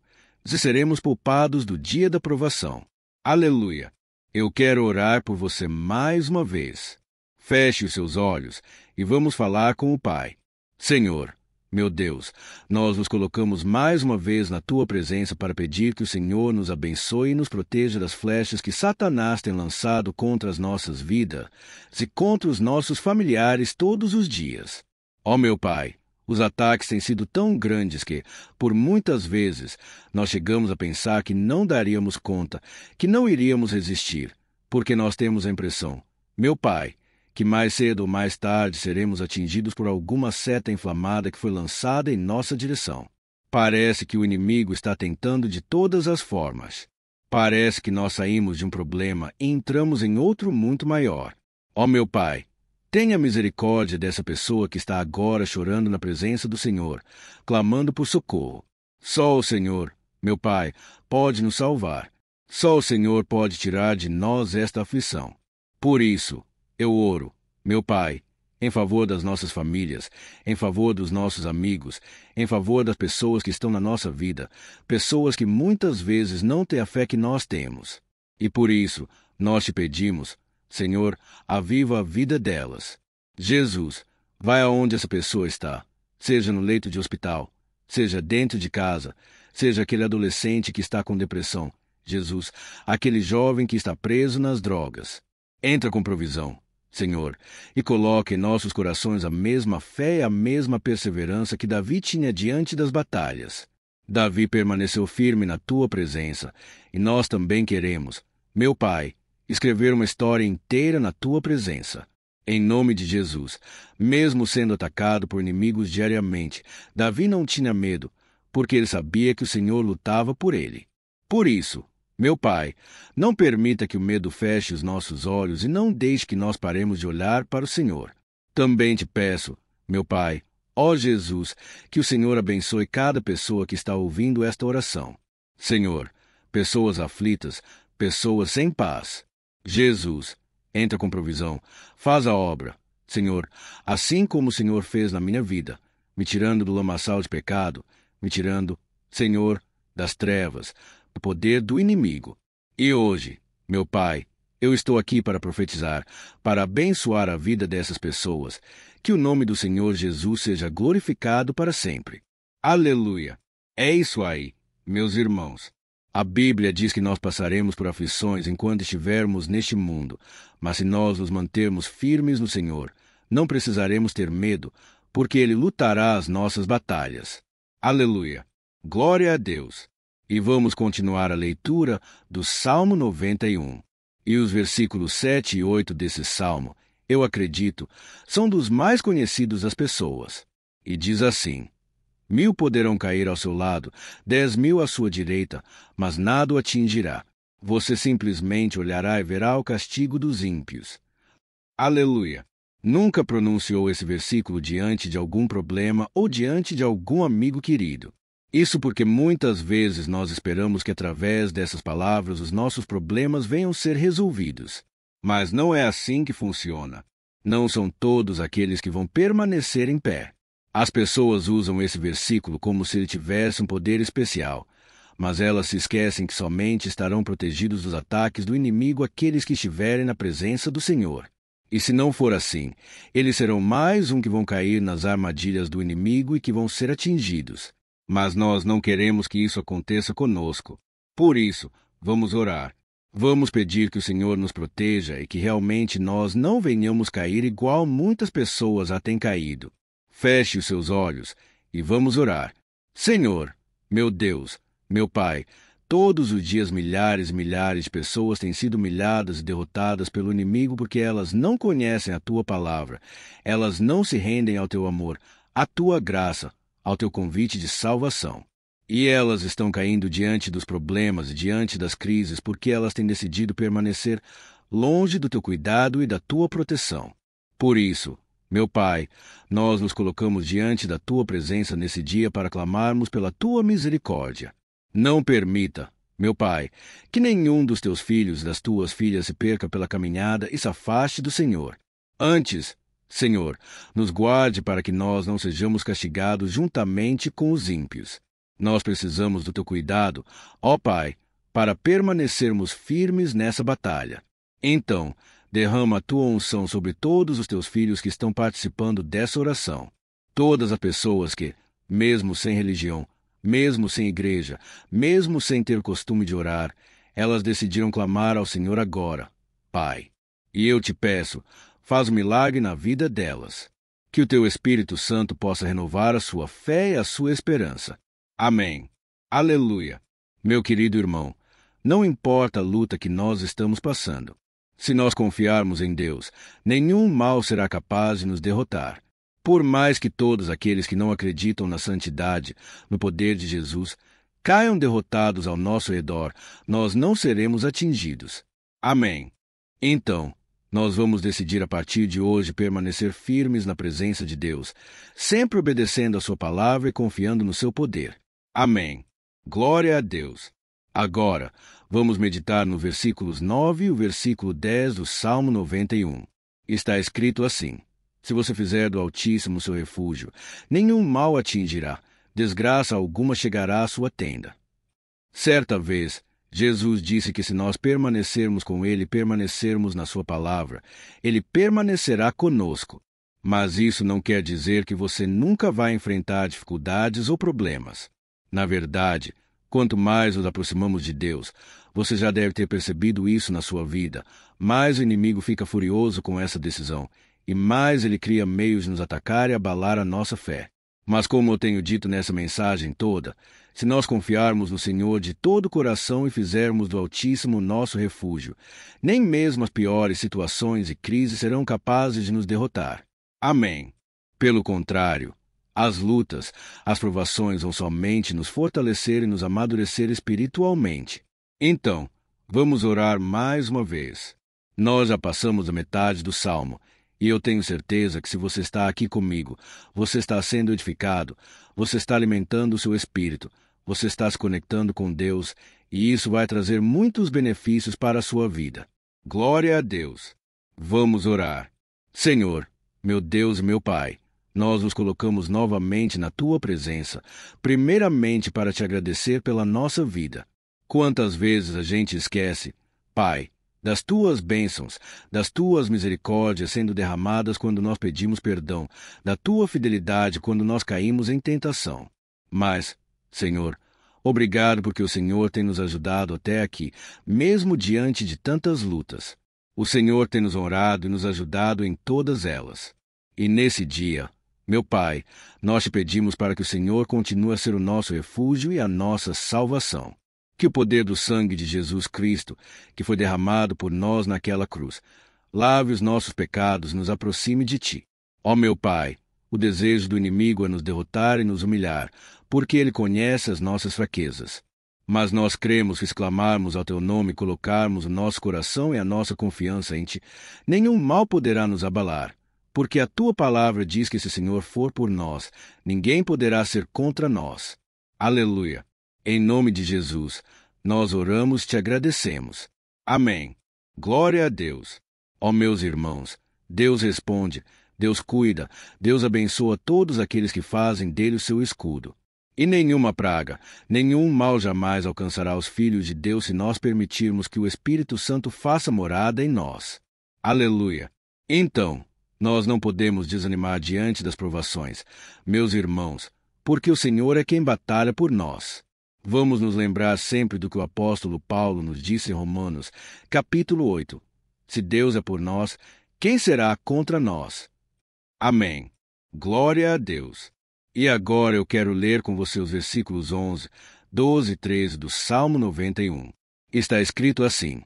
S1: e seremos poupados do dia da provação. Aleluia! Eu quero orar por você mais uma vez. Feche os seus olhos e vamos falar com o Pai. Senhor, meu Deus, nós nos colocamos mais uma vez na Tua presença para pedir que o Senhor nos abençoe e nos proteja das flechas que Satanás tem lançado contra as nossas vidas e contra os nossos familiares todos os dias. Ó meu Pai, os ataques têm sido tão grandes que, por muitas vezes, nós chegamos a pensar que não daríamos conta, que não iríamos resistir, porque nós temos a impressão, meu Pai, que mais cedo ou mais tarde seremos atingidos por alguma seta inflamada que foi lançada em nossa direção. Parece que o inimigo está tentando de todas as formas. Parece que nós saímos de um problema e entramos em outro muito maior. Ó meu Pai, tenha misericórdia dessa pessoa que está agora chorando na presença do Senhor, clamando por socorro. Só o Senhor, meu Pai, pode nos salvar. Só o Senhor pode tirar de nós esta aflição. Por isso, eu oro, meu Pai, em favor das nossas famílias, em favor dos nossos amigos, em favor das pessoas que estão na nossa vida, pessoas que muitas vezes não têm a fé que nós temos. E por isso, nós te pedimos, Senhor, aviva a vida delas. Jesus, vai aonde essa pessoa está, seja no leito de hospital, seja dentro de casa, seja aquele adolescente que está com depressão. Jesus, aquele jovem que está preso nas drogas. Entra com provisão, Senhor, e coloque em nossos corações a mesma fé e a mesma perseverança que Davi tinha diante das batalhas. Davi permaneceu firme na Tua presença, e nós também queremos, meu Pai, escrever uma história inteira na Tua presença. Em nome de Jesus, mesmo sendo atacado por inimigos diariamente, Davi não tinha medo, porque ele sabia que o Senhor lutava por ele. Por isso, meu Pai, não permita que o medo feche os nossos olhos e não deixe que nós paremos de olhar para o Senhor. Também te peço, meu Pai, ó Jesus, que o Senhor abençoe cada pessoa que está ouvindo esta oração. Senhor, pessoas aflitas, pessoas sem paz. Jesus, entra com provisão, faz a obra. Senhor, assim como o Senhor fez na minha vida, me tirando do lamaçal de pecado, me tirando, Senhor, das trevas, do poder do inimigo. E hoje, meu Pai, eu estou aqui para profetizar, para abençoar a vida dessas pessoas, que o nome do Senhor Jesus seja glorificado para sempre. Aleluia! É isso aí, meus irmãos. A Bíblia diz que nós passaremos por aflições enquanto estivermos neste mundo, mas se nós nos mantermos firmes no Senhor, não precisaremos ter medo, porque Ele lutará as nossas batalhas. Aleluia! Glória a Deus! E vamos continuar a leitura do Salmo 91. E os versículos 7 e 8 desse salmo, eu acredito, são dos mais conhecidos das pessoas. E diz assim: 1000 poderão cair ao seu lado, 10.000 à sua direita, mas nada o atingirá. Você simplesmente olhará e verá o castigo dos ímpios. Aleluia! Nunca pronunciou esse versículo diante de algum problema ou diante de algum amigo querido. Isso porque muitas vezes nós esperamos que através dessas palavras os nossos problemas venham ser resolvidos. Mas não é assim que funciona. Não são todos aqueles que vão permanecer em pé. As pessoas usam esse versículo como se ele tivesse um poder especial, mas elas se esquecem que somente estarão protegidos dos ataques do inimigo aqueles que estiverem na presença do Senhor. E se não for assim, eles serão mais um que vão cair nas armadilhas do inimigo e que vão ser atingidos. Mas nós não queremos que isso aconteça conosco. Por isso, vamos orar. Vamos pedir que o Senhor nos proteja e que realmente nós não venhamos cair igual muitas pessoas já têm caído. Feche os seus olhos e vamos orar. Senhor, meu Deus, meu Pai, todos os dias milhares e milhares de pessoas têm sido humilhadas e derrotadas pelo inimigo porque elas não conhecem a Tua palavra. Elas não se rendem ao Teu amor, à Tua graça, ao Teu convite de salvação. E elas estão caindo diante dos problemas e diante das crises porque elas têm decidido permanecer longe do Teu cuidado e da Tua proteção. Por isso, meu Pai, nós nos colocamos diante da Tua presença nesse dia para clamarmos pela Tua misericórdia. Não permita, meu Pai, que nenhum dos Teus filhos e das Tuas filhas se perca pela caminhada e se afaste do Senhor. Antes, Senhor, nos guarde para que nós não sejamos castigados juntamente com os ímpios. Nós precisamos do Teu cuidado, ó Pai, para permanecermos firmes nessa batalha. Então, derrama a Tua unção sobre todos os Teus filhos que estão participando dessa oração. Todas as pessoas que, mesmo sem religião, mesmo sem igreja, mesmo sem ter costume de orar, elas decidiram clamar ao Senhor agora, Pai. E eu te peço, faz um milagre na vida delas. Que o Teu Espírito Santo possa renovar a sua fé e a sua esperança. Amém. Aleluia. Meu querido irmão, não importa a luta que nós estamos passando. Se nós confiarmos em Deus, nenhum mal será capaz de nos derrotar. Por mais que todos aqueles que não acreditam na santidade, no poder de Jesus, caiam derrotados ao nosso redor, nós não seremos atingidos. Amém. Então, nós vamos decidir a partir de hoje permanecer firmes na presença de Deus, sempre obedecendo a Sua palavra e confiando no Seu poder. Amém. Glória a Deus. Agora, vamos meditar no versículos 9 e o versículo 10 do Salmo 91. Está escrito assim: Se você fizer do Altíssimo seu refúgio, nenhum mal atingirá, desgraça alguma chegará à sua tenda. Certa vez, Jesus disse que se nós permanecermos com Ele e permanecermos na Sua palavra, Ele permanecerá conosco. Mas isso não quer dizer que você nunca vai enfrentar dificuldades ou problemas. Na verdade, quanto mais nos aproximamos de Deus, você já deve ter percebido isso na sua vida, mais o inimigo fica furioso com essa decisão, e mais ele cria meios de nos atacar e abalar a nossa fé. Mas como eu tenho dito nessa mensagem toda, se nós confiarmos no Senhor de todo o coração e fizermos do Altíssimo nosso refúgio, nem mesmo as piores situações e crises serão capazes de nos derrotar. Amém. Pelo contrário, as lutas, as provações vão somente nos fortalecer e nos amadurecer espiritualmente. Então, vamos orar mais uma vez. Nós já passamos a metade do Salmo, e eu tenho certeza que se você está aqui comigo, você está sendo edificado, você está alimentando o seu espírito, você está se conectando com Deus, e isso vai trazer muitos benefícios para a sua vida. Glória a Deus. Vamos orar. Senhor, meu Deus e meu Pai, nós nos colocamos novamente na Tua presença, primeiramente para Te agradecer pela nossa vida. Quantas vezes a gente esquece, Pai, das Tuas bênçãos, das Tuas misericórdias sendo derramadas quando nós pedimos perdão, da Tua fidelidade quando nós caímos em tentação. Mas, Senhor, obrigado porque o Senhor tem nos ajudado até aqui, mesmo diante de tantas lutas. O Senhor tem nos honrado e nos ajudado em todas elas. E nesse dia, meu Pai, nós Te pedimos para que o Senhor continue a ser o nosso refúgio e a nossa salvação. Que o poder do sangue de Jesus Cristo, que foi derramado por nós naquela cruz, lave os nossos pecados e nos aproxime de Ti. Ó meu Pai, o desejo do inimigo é nos derrotar e nos humilhar, porque ele conhece as nossas fraquezas. Mas nós cremos que se clamarmos ao Teu nome e colocarmos o nosso coração e a nossa confiança em Ti, nenhum mal poderá nos abalar. Porque a Tua palavra diz que se o Senhor for por nós, ninguém poderá ser contra nós. Aleluia. Em nome de Jesus, nós oramos e Te agradecemos. Amém. Glória a Deus. Ó meus irmãos, Deus responde, Deus cuida, Deus abençoa todos aqueles que fazem dele o seu escudo. E nenhuma praga, nenhum mal jamais alcançará os filhos de Deus se nós permitirmos que o Espírito Santo faça morada em nós. Aleluia. Então, nós não podemos desanimar diante das provações, meus irmãos, porque o Senhor é quem batalha por nós. Vamos nos lembrar sempre do que o apóstolo Paulo nos disse em Romanos, capítulo 8. Se Deus é por nós, quem será contra nós? Amém. Glória a Deus. E agora eu quero ler com você os versículos 11, 12 e 13 do Salmo 91. Está escrito assim: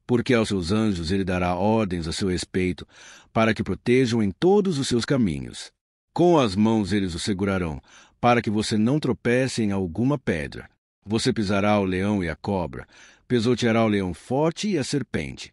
S1: Porque aos seus anjos ele dará ordens a seu respeito, para que protejam em todos os seus caminhos. Com as mãos eles o segurarão, para que você não tropece em alguma pedra. Você pisará o leão e a cobra, pisoteará o leão forte e a serpente.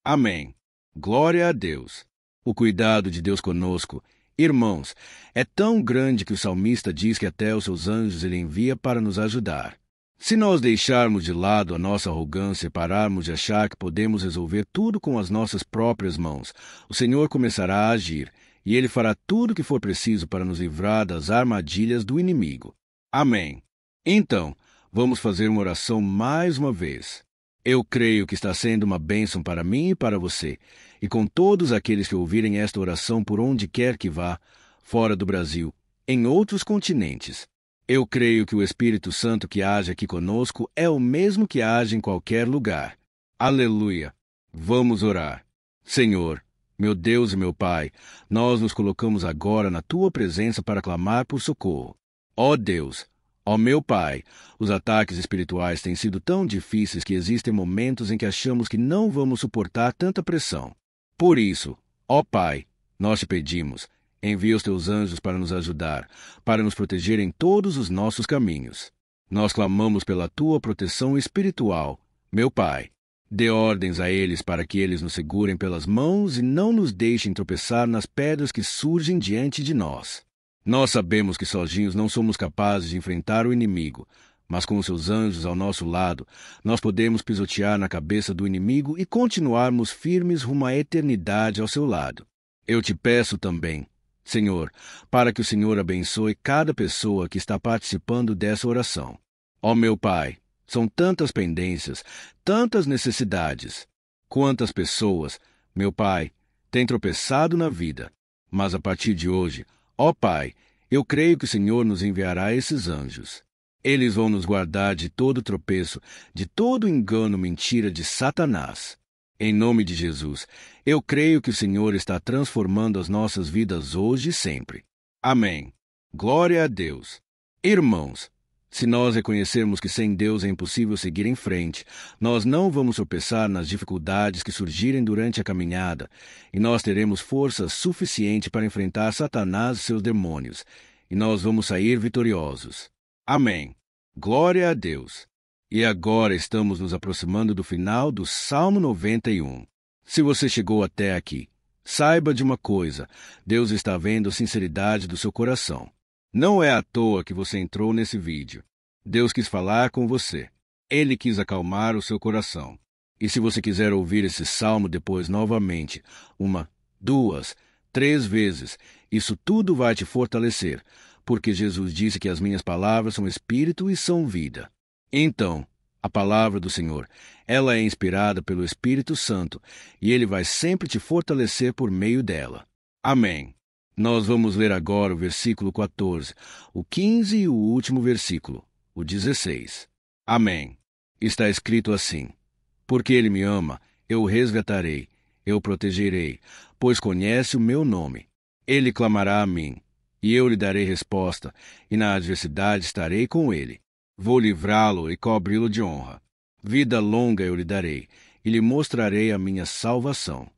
S1: Amém. Glória a Deus. O cuidado de Deus conosco, irmãos, é tão grande que o salmista diz que até os seus anjos ele envia para nos ajudar. Se nós deixarmos de lado a nossa arrogância e pararmos de achar que podemos resolver tudo com as nossas próprias mãos, o Senhor começará a agir, e Ele fará tudo o que for preciso para nos livrar das armadilhas do inimigo. Amém. Então, vamos fazer uma oração mais uma vez. Eu creio que está sendo uma bênção para mim e para você, e com todos aqueles que ouvirem esta oração por onde quer que vá, fora do Brasil, em outros continentes. Eu creio que o Espírito Santo que age aqui conosco é o mesmo que age em qualquer lugar. Aleluia! Vamos orar. Senhor, meu Deus e meu Pai, nós nos colocamos agora na Tua presença para clamar por socorro. Ó Deus, ó meu Pai, os ataques espirituais têm sido tão difíceis que existem momentos em que achamos que não vamos suportar tanta pressão. Por isso, ó Pai, nós te pedimos, envia os teus anjos para nos ajudar, para nos proteger em todos os nossos caminhos. Nós clamamos pela tua proteção espiritual, meu Pai. Dê ordens a eles para que eles nos segurem pelas mãos e não nos deixem tropeçar nas pedras que surgem diante de nós. Nós sabemos que sozinhos não somos capazes de enfrentar o inimigo, mas com os seus anjos ao nosso lado, nós podemos pisotear na cabeça do inimigo e continuarmos firmes rumo à eternidade ao seu lado. Eu te peço também, Senhor, para que o Senhor abençoe cada pessoa que está participando dessa oração. Ó meu Pai, são tantas pendências, tantas necessidades. Quantas pessoas, meu Pai, têm tropeçado na vida. Mas a partir de hoje, ó Pai, eu creio que o Senhor nos enviará esses anjos. Eles vão nos guardar de todo tropeço, de todo engano, mentira de Satanás. Em nome de Jesus, eu creio que o Senhor está transformando as nossas vidas hoje e sempre. Amém. Glória a Deus. Irmãos, se nós reconhecermos que sem Deus é impossível seguir em frente, nós não vamos tropeçar nas dificuldades que surgirem durante a caminhada, e nós teremos força suficiente para enfrentar Satanás e seus demônios, e nós vamos sair vitoriosos. Amém. Glória a Deus. E agora estamos nos aproximando do final do Salmo 91. Se você chegou até aqui, saiba de uma coisa: Deus está vendo a sinceridade do seu coração. Não é à toa que você entrou nesse vídeo. Deus quis falar com você. Ele quis acalmar o seu coração. E se você quiser ouvir esse salmo depois novamente, 1, 2, 3 vezes, isso tudo vai te fortalecer, porque Jesus disse que as minhas palavras são espírito e são vida. Então, a palavra do Senhor, ela é inspirada pelo Espírito Santo, e ele vai sempre te fortalecer por meio dela. Amém. Nós vamos ler agora o versículo 14, o 15 e o último versículo, o 16. Amém. Está escrito assim: Porque ele me ama, eu o resgatarei, eu o protegerei, pois conhece o meu nome. Ele clamará a mim, e eu lhe darei resposta, e na adversidade estarei com ele. Vou livrá-lo e cobri-lo de honra. Vida longa eu lhe darei, e lhe mostrarei a minha salvação.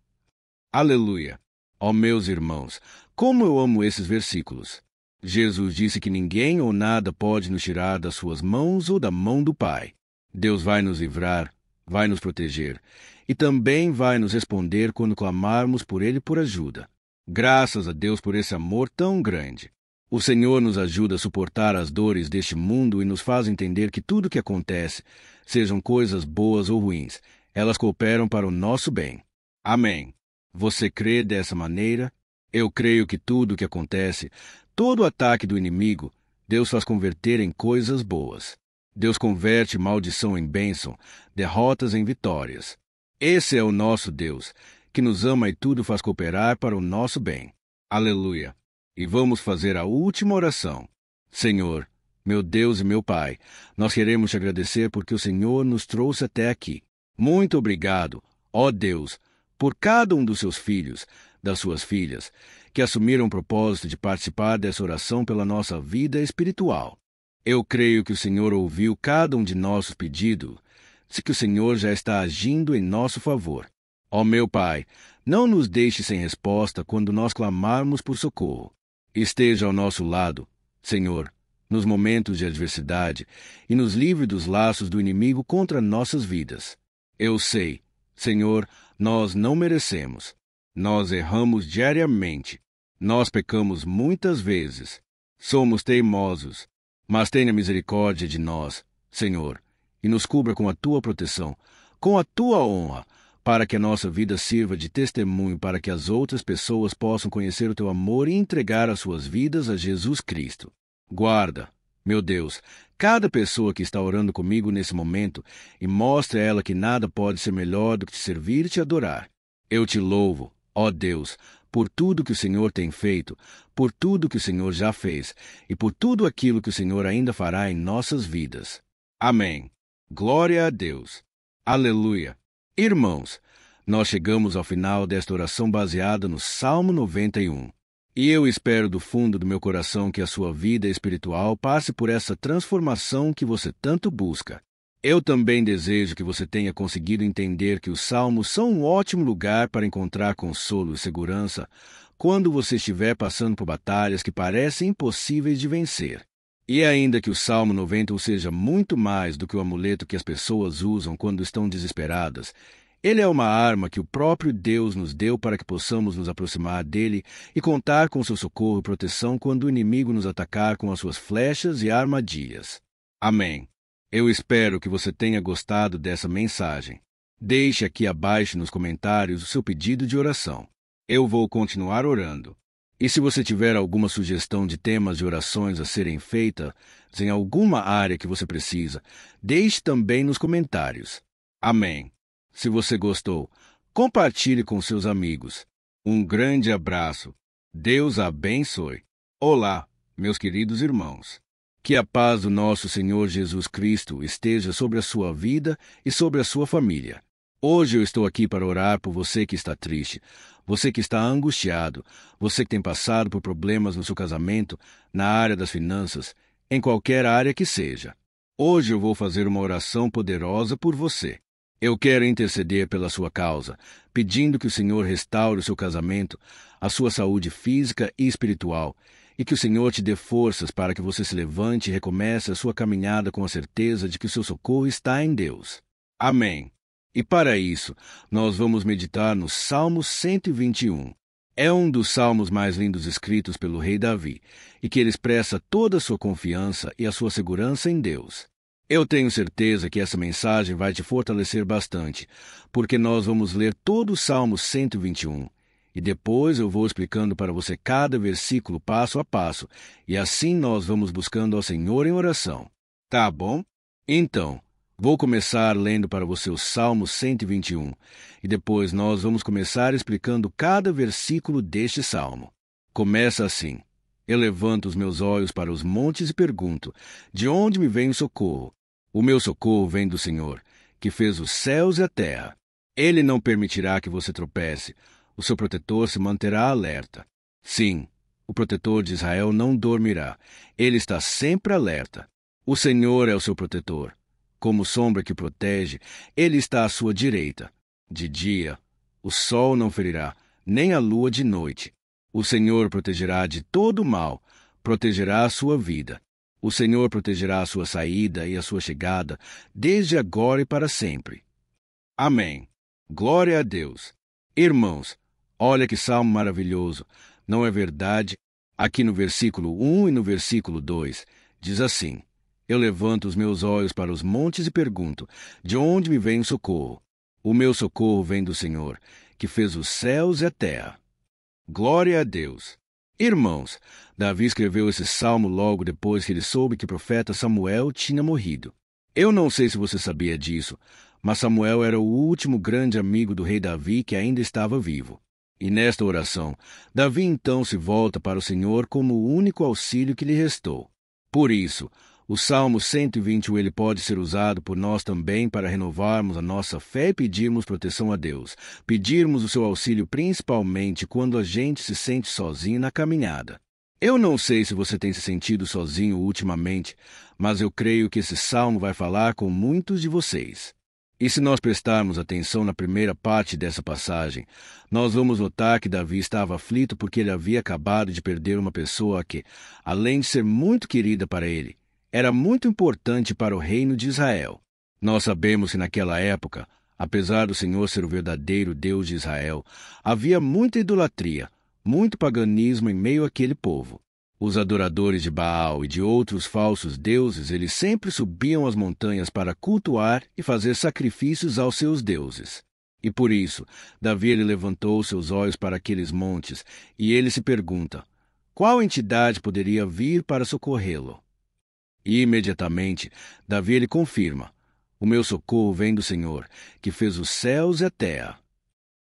S1: Aleluia! Ó meus irmãos, como eu amo esses versículos! Jesus disse que ninguém ou nada pode nos tirar das suas mãos ou da mão do Pai. Deus vai nos livrar, vai nos proteger, e também vai nos responder quando clamarmos por Ele por ajuda. Graças a Deus por esse amor tão grande. O Senhor nos ajuda a suportar as dores deste mundo e nos faz entender que tudo o que acontece, sejam coisas boas ou ruins, elas cooperam para o nosso bem. Amém. Você crê dessa maneira? Eu creio que tudo o que acontece, todo o ataque do inimigo, Deus faz converter em coisas boas. Deus converte maldição em bênção, derrotas em vitórias. Esse é o nosso Deus, que nos ama e tudo faz cooperar para o nosso bem. Aleluia! E vamos fazer a última oração. Senhor, Meu Deus e meu Pai, nós queremos te agradecer porque o Senhor nos trouxe até aqui. Muito obrigado, ó Deus, por cada um dos seus filhos, das suas filhas, que assumiram o propósito de participar dessa oração pela nossa vida espiritual. Eu creio que o Senhor ouviu cada um de nossos pedidos, e que o Senhor já está agindo em nosso favor. Ó meu Pai, não nos deixe sem resposta quando nós clamarmos por socorro. Esteja ao nosso lado, Senhor, nos momentos de adversidade e nos livre dos laços do inimigo contra nossas vidas. Eu sei, Senhor, nós não merecemos. Nós erramos diariamente. Nós pecamos muitas vezes. Somos teimosos. Mas tenha misericórdia de nós, Senhor, e nos cubra com a tua proteção, com a tua honra, para que a nossa vida sirva de testemunho para que as outras pessoas possam conhecer o teu amor e entregar as suas vidas a Jesus Cristo. Guarda, meu Deus, cada pessoa que está orando comigo nesse momento e mostre a ela que nada pode ser melhor do que te servir e te adorar. Eu te louvo, ó Deus, por tudo que o Senhor tem feito, por tudo que o Senhor já fez e por tudo aquilo que o Senhor ainda fará em nossas vidas. Amém. Glória a Deus. Aleluia. Irmãos, nós chegamos ao final desta oração baseada no Salmo 91. E eu espero do fundo do meu coração que a sua vida espiritual passe por essa transformação que você tanto busca. Eu também desejo que você tenha conseguido entender que os salmos são um ótimo lugar para encontrar consolo e segurança quando você estiver passando por batalhas que parecem impossíveis de vencer. E ainda que o Salmo 91 seja muito mais do que o amuleto que as pessoas usam quando estão desesperadas, ele é uma arma que o próprio Deus nos deu para que possamos nos aproximar dele e contar com seu socorro e proteção quando o inimigo nos atacar com as suas flechas e armadilhas. Amém. Eu espero que você tenha gostado dessa mensagem. Deixe aqui abaixo nos comentários o seu pedido de oração. Eu vou continuar orando. E se você tiver alguma sugestão de temas de orações a serem feitas em alguma área que você precisa, deixe também nos comentários. Amém. Se você gostou, compartilhe com seus amigos. Um grande abraço. Deus abençoe. Olá, meus queridos irmãos. Que a paz do nosso Senhor Jesus Cristo esteja sobre a sua vida e sobre a sua família. Hoje eu estou aqui para orar por você que está triste, você que está angustiado, você que tem passado por problemas no seu casamento, na área das finanças, em qualquer área que seja. Hoje eu vou fazer uma oração poderosa por você. Eu quero interceder pela sua causa, pedindo que o Senhor restaure o seu casamento, a sua saúde física e espiritual, e que o Senhor te dê forças para que você se levante e recomece a sua caminhada com a certeza de que o seu socorro está em Deus. Amém. E para isso, nós vamos meditar no Salmo 121. É um dos salmos mais lindos escritos pelo rei Davi, e que ele expressa toda a sua confiança e a sua segurança em Deus. Eu tenho certeza que essa mensagem vai te fortalecer bastante, porque nós vamos ler todo o Salmo 121. E depois eu vou explicando para você cada versículo passo a passo, e assim nós vamos buscando ao Senhor em oração. Tá bom? Então, vou começar lendo para você o Salmo 121, e depois nós vamos começar explicando cada versículo deste salmo. Começa assim: Eu levanto os meus olhos para os montes e pergunto, de onde me vem o socorro? O meu socorro vem do Senhor, que fez os céus e a terra. Ele não permitirá que você tropece. O seu protetor se manterá alerta. Sim, o protetor de Israel não dormirá. Ele está sempre alerta. O Senhor é o seu protetor. Como sombra que protege, ele está à sua direita. De dia, o sol não ferirá, nem a lua de noite. O Senhor protegerá de todo o mal, protegerá a sua vida. O Senhor protegerá a sua saída e a sua chegada, desde agora e para sempre. Amém. Glória a Deus. Irmãos, olha que salmo maravilhoso, não é verdade? Aqui no versículo 1 e no versículo 2, diz assim: Eu levanto os meus olhos para os montes e pergunto, de onde me vem o socorro? O meu socorro vem do Senhor, que fez os céus e a terra. Glória a Deus. Irmãos, Davi escreveu esse salmo logo depois que ele soube que o profeta Samuel tinha morrido. Eu não sei se você sabia disso, mas Samuel era o último grande amigo do rei Davi que ainda estava vivo. E nesta oração, Davi então se volta para o Senhor como o único auxílio que lhe restou. Por isso, O Salmo 121 ele pode ser usado por nós também para renovarmos a nossa fé e pedirmos proteção a Deus, pedirmos o seu auxílio principalmente quando a gente se sente sozinho na caminhada. Eu não sei se você tem se sentido sozinho ultimamente, mas eu creio que esse salmo vai falar com muitos de vocês. E se nós prestarmos atenção na primeira parte dessa passagem, nós vamos notar que Davi estava aflito porque ele havia acabado de perder uma pessoa que, além de ser muito querida para ele, era muito importante para o reino de Israel. Nós sabemos que naquela época, apesar do Senhor ser o verdadeiro Deus de Israel, havia muita idolatria, muito paganismo em meio àquele povo. Os adoradores de Baal e de outros falsos deuses, eles sempre subiam as montanhas para cultuar e fazer sacrifícios aos seus deuses. E por isso, Davi ele levantou seus olhos para aqueles montes e ele se pergunta, qual entidade poderia vir para socorrê-lo? E imediatamente, Davi ele confirma, o meu socorro vem do Senhor, que fez os céus e a terra.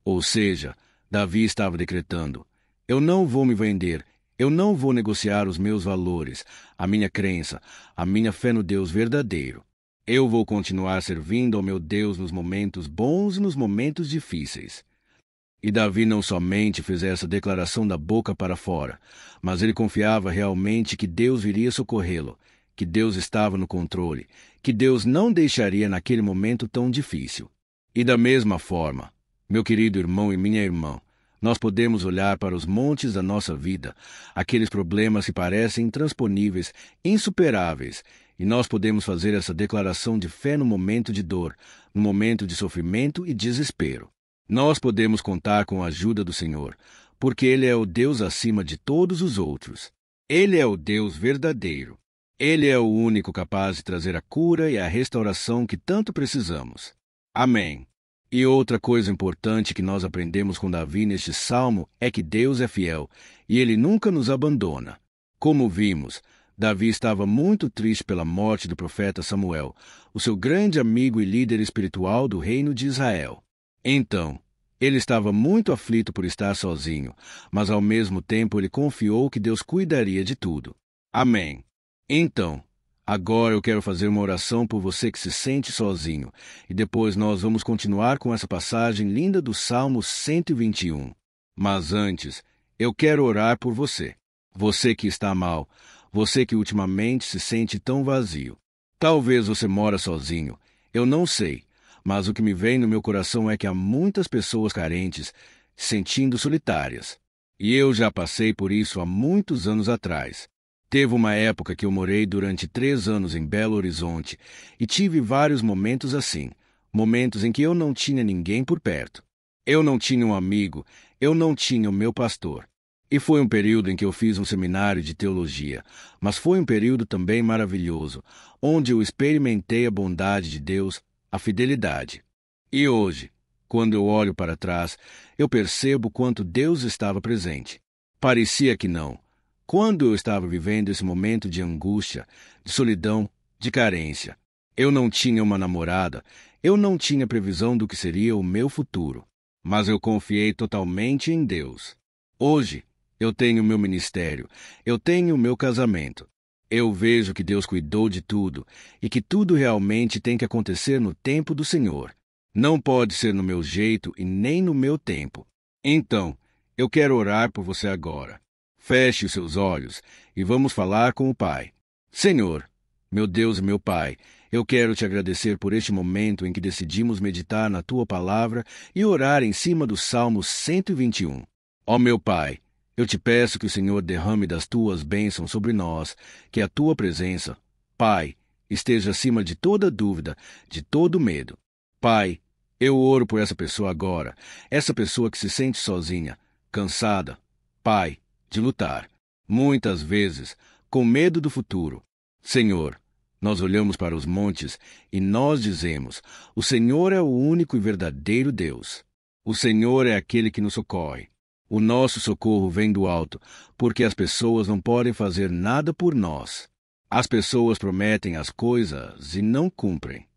S1: Ou seja, Davi estava decretando, eu não vou me vender, eu não vou negociar os meus valores, a minha crença, a minha fé no Deus verdadeiro. Eu vou continuar servindo ao meu Deus nos momentos bons e nos momentos difíceis. E Davi não somente fez essa declaração da boca para fora, mas ele confiava realmente que Deus viria socorrê-lo, que Deus estava no controle, que Deus não deixaria naquele momento tão difícil. E da mesma forma, meu querido irmão e minha irmã, nós podemos olhar para os montes da nossa vida, aqueles problemas que parecem intransponíveis, insuperáveis, e nós podemos fazer essa declaração de fé no momento de dor, no momento de sofrimento e desespero. Nós podemos contar com a ajuda do Senhor, porque Ele é o Deus acima de todos os outros. Ele é o Deus verdadeiro. Ele é o único capaz de trazer a cura e a restauração que tanto precisamos. Amém. E outra coisa importante que nós aprendemos com Davi neste salmo é que Deus é fiel e Ele nunca nos abandona. Como vimos, Davi estava muito triste pela morte do profeta Samuel, o seu grande amigo e líder espiritual do reino de Israel. Então, ele estava muito aflito por estar sozinho, mas ao mesmo tempo ele confiou que Deus cuidaria de tudo. Amém. Então, agora eu quero fazer uma oração por você que se sente sozinho, e depois nós vamos continuar com essa passagem linda do Salmo 121. Mas antes, eu quero orar por você. Você que está mal, você que ultimamente se sente tão vazio. Talvez você mora sozinho, eu não sei, mas o que me vem no meu coração é que há muitas pessoas carentes, se sentindo solitárias. E eu já passei por isso há muitos anos atrás. Teve uma época que eu morei durante 3 anos em Belo Horizonte e tive vários momentos assim, momentos em que eu não tinha ninguém por perto. Eu não tinha um amigo, eu não tinha o meu pastor. E foi um período em que eu fiz um seminário de teologia, mas foi um período também maravilhoso, onde eu experimentei a bondade de Deus, a fidelidade. E hoje, quando eu olho para trás, eu percebo quanto Deus estava presente. Parecia que não. Quando eu estava vivendo esse momento de angústia, de solidão, de carência, eu não tinha uma namorada, eu não tinha previsão do que seria o meu futuro, mas eu confiei totalmente em Deus. Hoje, eu tenho meu ministério, eu tenho o meu casamento. Eu vejo que Deus cuidou de tudo e que tudo realmente tem que acontecer no tempo do Senhor. Não pode ser no meu jeito e nem no meu tempo. Então, eu quero orar por você agora. Feche os seus olhos e vamos falar com o Pai. Senhor, meu Deus e meu Pai, eu quero te agradecer por este momento em que decidimos meditar na Tua Palavra e orar em cima do Salmo 121. Ó meu Pai, eu te peço que o Senhor derrame das Tuas bênçãos sobre nós, que a Tua presença, Pai, esteja acima de toda dúvida, de todo medo. Pai, eu oro por essa pessoa agora, essa pessoa que se sente sozinha, cansada, Pai, de lutar, muitas vezes, com medo do futuro. Senhor, nós olhamos para os montes e nós dizemos, o Senhor é o único e verdadeiro Deus. O Senhor é aquele que nos socorre. O nosso socorro vem do alto, porque as pessoas não podem fazer nada por nós. As pessoas prometem as coisas e não cumprem.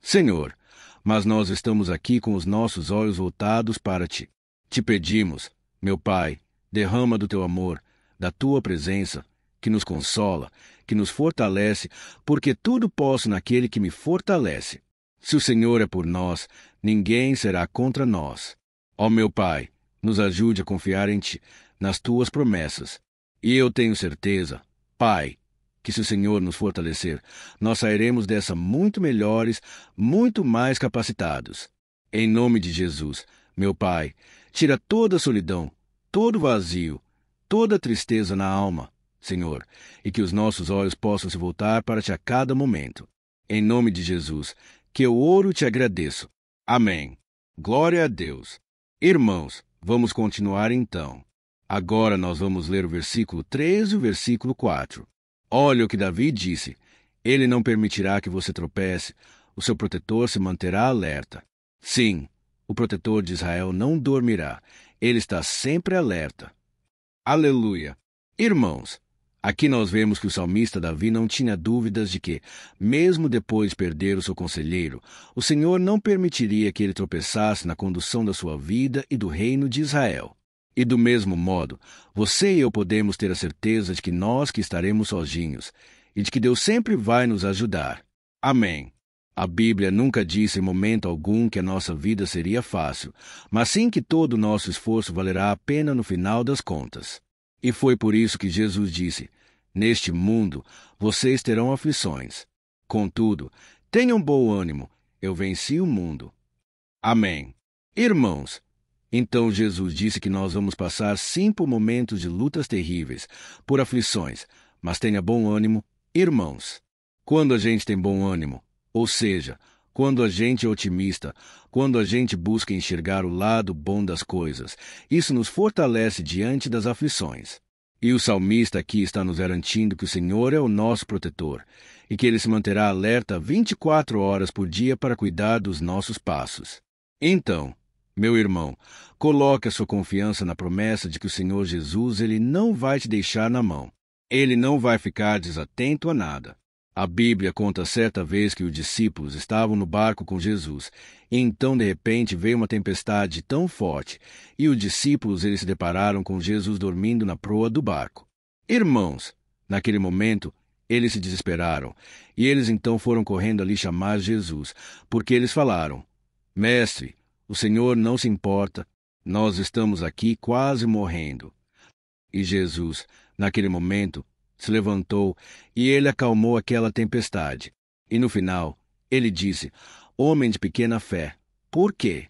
S1: Senhor, mas nós estamos aqui com os nossos olhos voltados para Ti. Te pedimos, meu Pai, derrama do Teu amor, da Tua presença, que nos consola, que nos fortalece, porque tudo posso naquele que me fortalece. Se o Senhor é por nós, ninguém será contra nós. Ó meu Pai, nos ajude a confiar em Ti, nas Tuas promessas. E eu tenho certeza, Pai, que se o Senhor nos fortalecer, nós sairemos dessa muito melhores, muito mais capacitados. Em nome de Jesus, meu Pai, tira toda a solidão, todo vazio, toda tristeza na alma, Senhor, e que os nossos olhos possam se voltar para Ti a cada momento. Em nome de Jesus, que eu oro e Te agradeço. Amém. Glória a Deus. Irmãos, vamos continuar então. Agora nós vamos ler o versículo 3 e o versículo 4. Olha o que Davi disse. Ele não permitirá que você tropece. O seu protetor se manterá alerta. Sim, o protetor de Israel não dormirá. Ele está sempre alerta. Aleluia. Irmãos, aqui nós vemos que o salmista Davi não tinha dúvidas de que, mesmo depois de perder o seu conselheiro, o Senhor não permitiria que ele tropeçasse na condução da sua vida e do reino de Israel. E do mesmo modo, você e eu podemos ter a certeza de que nós que estaremos sozinhos e de que Deus sempre vai nos ajudar. Amém. A Bíblia nunca disse em momento algum que a nossa vida seria fácil, mas sim que todo o nosso esforço valerá a pena no final das contas. E foi por isso que Jesus disse: neste mundo vocês terão aflições. Contudo, tenham bom ânimo, eu venci o mundo. Amém. Irmãos, então Jesus disse que nós vamos passar sim por momentos de lutas terríveis, por aflições, mas tenha bom ânimo, irmãos. Quando a gente tem bom ânimo, ou seja, quando a gente é otimista, quando a gente busca enxergar o lado bom das coisas, isso nos fortalece diante das aflições. E o salmista aqui está nos garantindo que o Senhor é o nosso protetor e que Ele se manterá alerta 24 horas por dia para cuidar dos nossos passos. Então, meu irmão, coloque a sua confiança na promessa de que o Senhor Jesus Ele não vai te deixar na mão. Ele não vai ficar desatento a nada. A Bíblia conta certa vez que os discípulos estavam no barco com Jesus, e então de repente veio uma tempestade tão forte, e os discípulos eles se depararam com Jesus dormindo na proa do barco. Irmãos, naquele momento, eles se desesperaram, e eles então foram correndo ali chamar Jesus, porque eles falaram: Mestre, o Senhor não se importa, nós estamos aqui quase morrendo. E Jesus, naquele momento, se levantou e ele acalmou aquela tempestade. E no final, ele disse: Homem de pequena fé, por quê?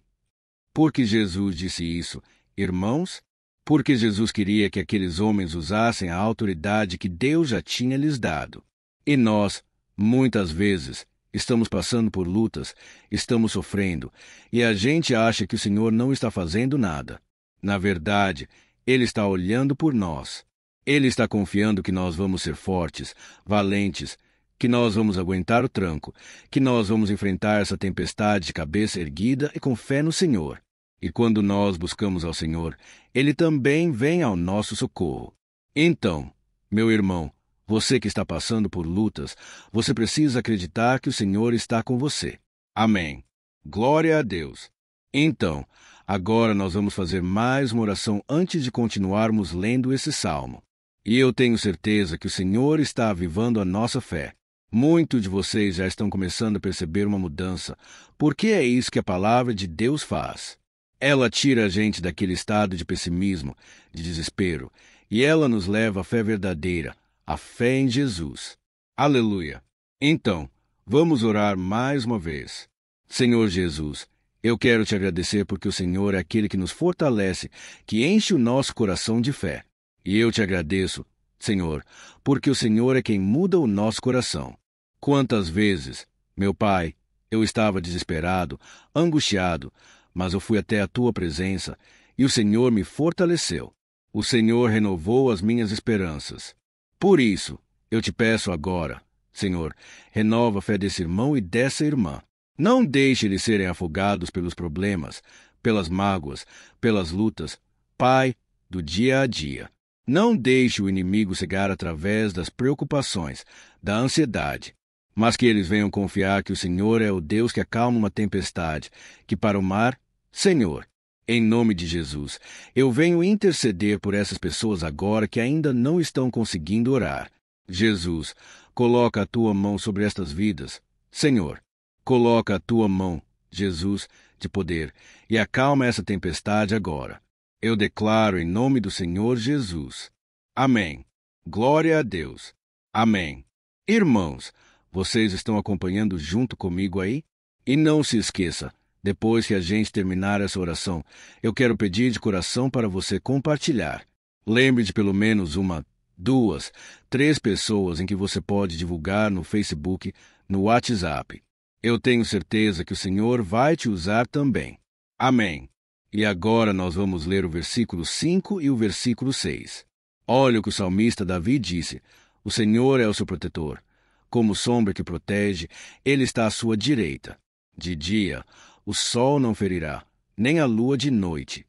S1: Por que Jesus disse isso, irmãos? Porque Jesus queria que aqueles homens usassem a autoridade que Deus já tinha lhes dado. E nós, muitas vezes, estamos passando por lutas, estamos sofrendo, e a gente acha que o Senhor não está fazendo nada. Na verdade, Ele está olhando por nós. Ele está confiando que nós vamos ser fortes, valentes, que nós vamos aguentar o tranco, que nós vamos enfrentar essa tempestade de cabeça erguida e com fé no Senhor. E quando nós buscamos ao Senhor, Ele também vem ao nosso socorro. Então, meu irmão, você que está passando por lutas, você precisa acreditar que o Senhor está com você. Amém. Glória a Deus. Então, agora nós vamos fazer mais uma oração antes de continuarmos lendo esse salmo. E eu tenho certeza que o Senhor está avivando a nossa fé. Muitos de vocês já estão começando a perceber uma mudança, porque é isso que a palavra de Deus faz. Ela tira a gente daquele estado de pessimismo, de desespero, e ela nos leva à fé verdadeira, a fé em Jesus. Aleluia! Então, vamos orar mais uma vez. Senhor Jesus, eu quero te agradecer porque o Senhor é aquele que nos fortalece, que enche o nosso coração de fé. E eu te agradeço, Senhor, porque o Senhor é quem muda o nosso coração. Quantas vezes, meu Pai, eu estava desesperado, angustiado, mas eu fui até a Tua presença e o Senhor me fortaleceu. O Senhor renovou as minhas esperanças. Por isso, eu te peço agora, Senhor, renova a fé desse irmão e dessa irmã. Não deixe eles serem afogados pelos problemas, pelas mágoas, pelas lutas, Pai, do dia a dia. Não deixe o inimigo cegar através das preocupações, da ansiedade, mas que eles venham confiar que o Senhor é o Deus que acalma uma tempestade, que para o mar, Senhor, Em nome de Jesus, eu venho interceder por essas pessoas agora que ainda não estão conseguindo orar. Jesus, coloca a tua mão sobre estas vidas. Senhor, coloca a tua mão, Jesus, de poder, e acalma essa tempestade agora. Eu declaro em nome do Senhor Jesus. Amém. Glória a Deus. Amém. Irmãos, vocês estão acompanhando junto comigo aí? E não se esqueça, depois que a gente terminar essa oração, eu quero pedir de coração para você compartilhar. Lembre de pelo menos 1, 2, 3 pessoas em que você pode divulgar no Facebook, no WhatsApp. Eu tenho certeza que o Senhor vai te usar também. Amém. E agora nós vamos ler o versículo 5 e o versículo 6. Olha o que o salmista Davi disse: o Senhor é o seu protetor. Como sombra que protege, ele está à sua direita. De dia, o sol não ferirá, nem a lua de noite.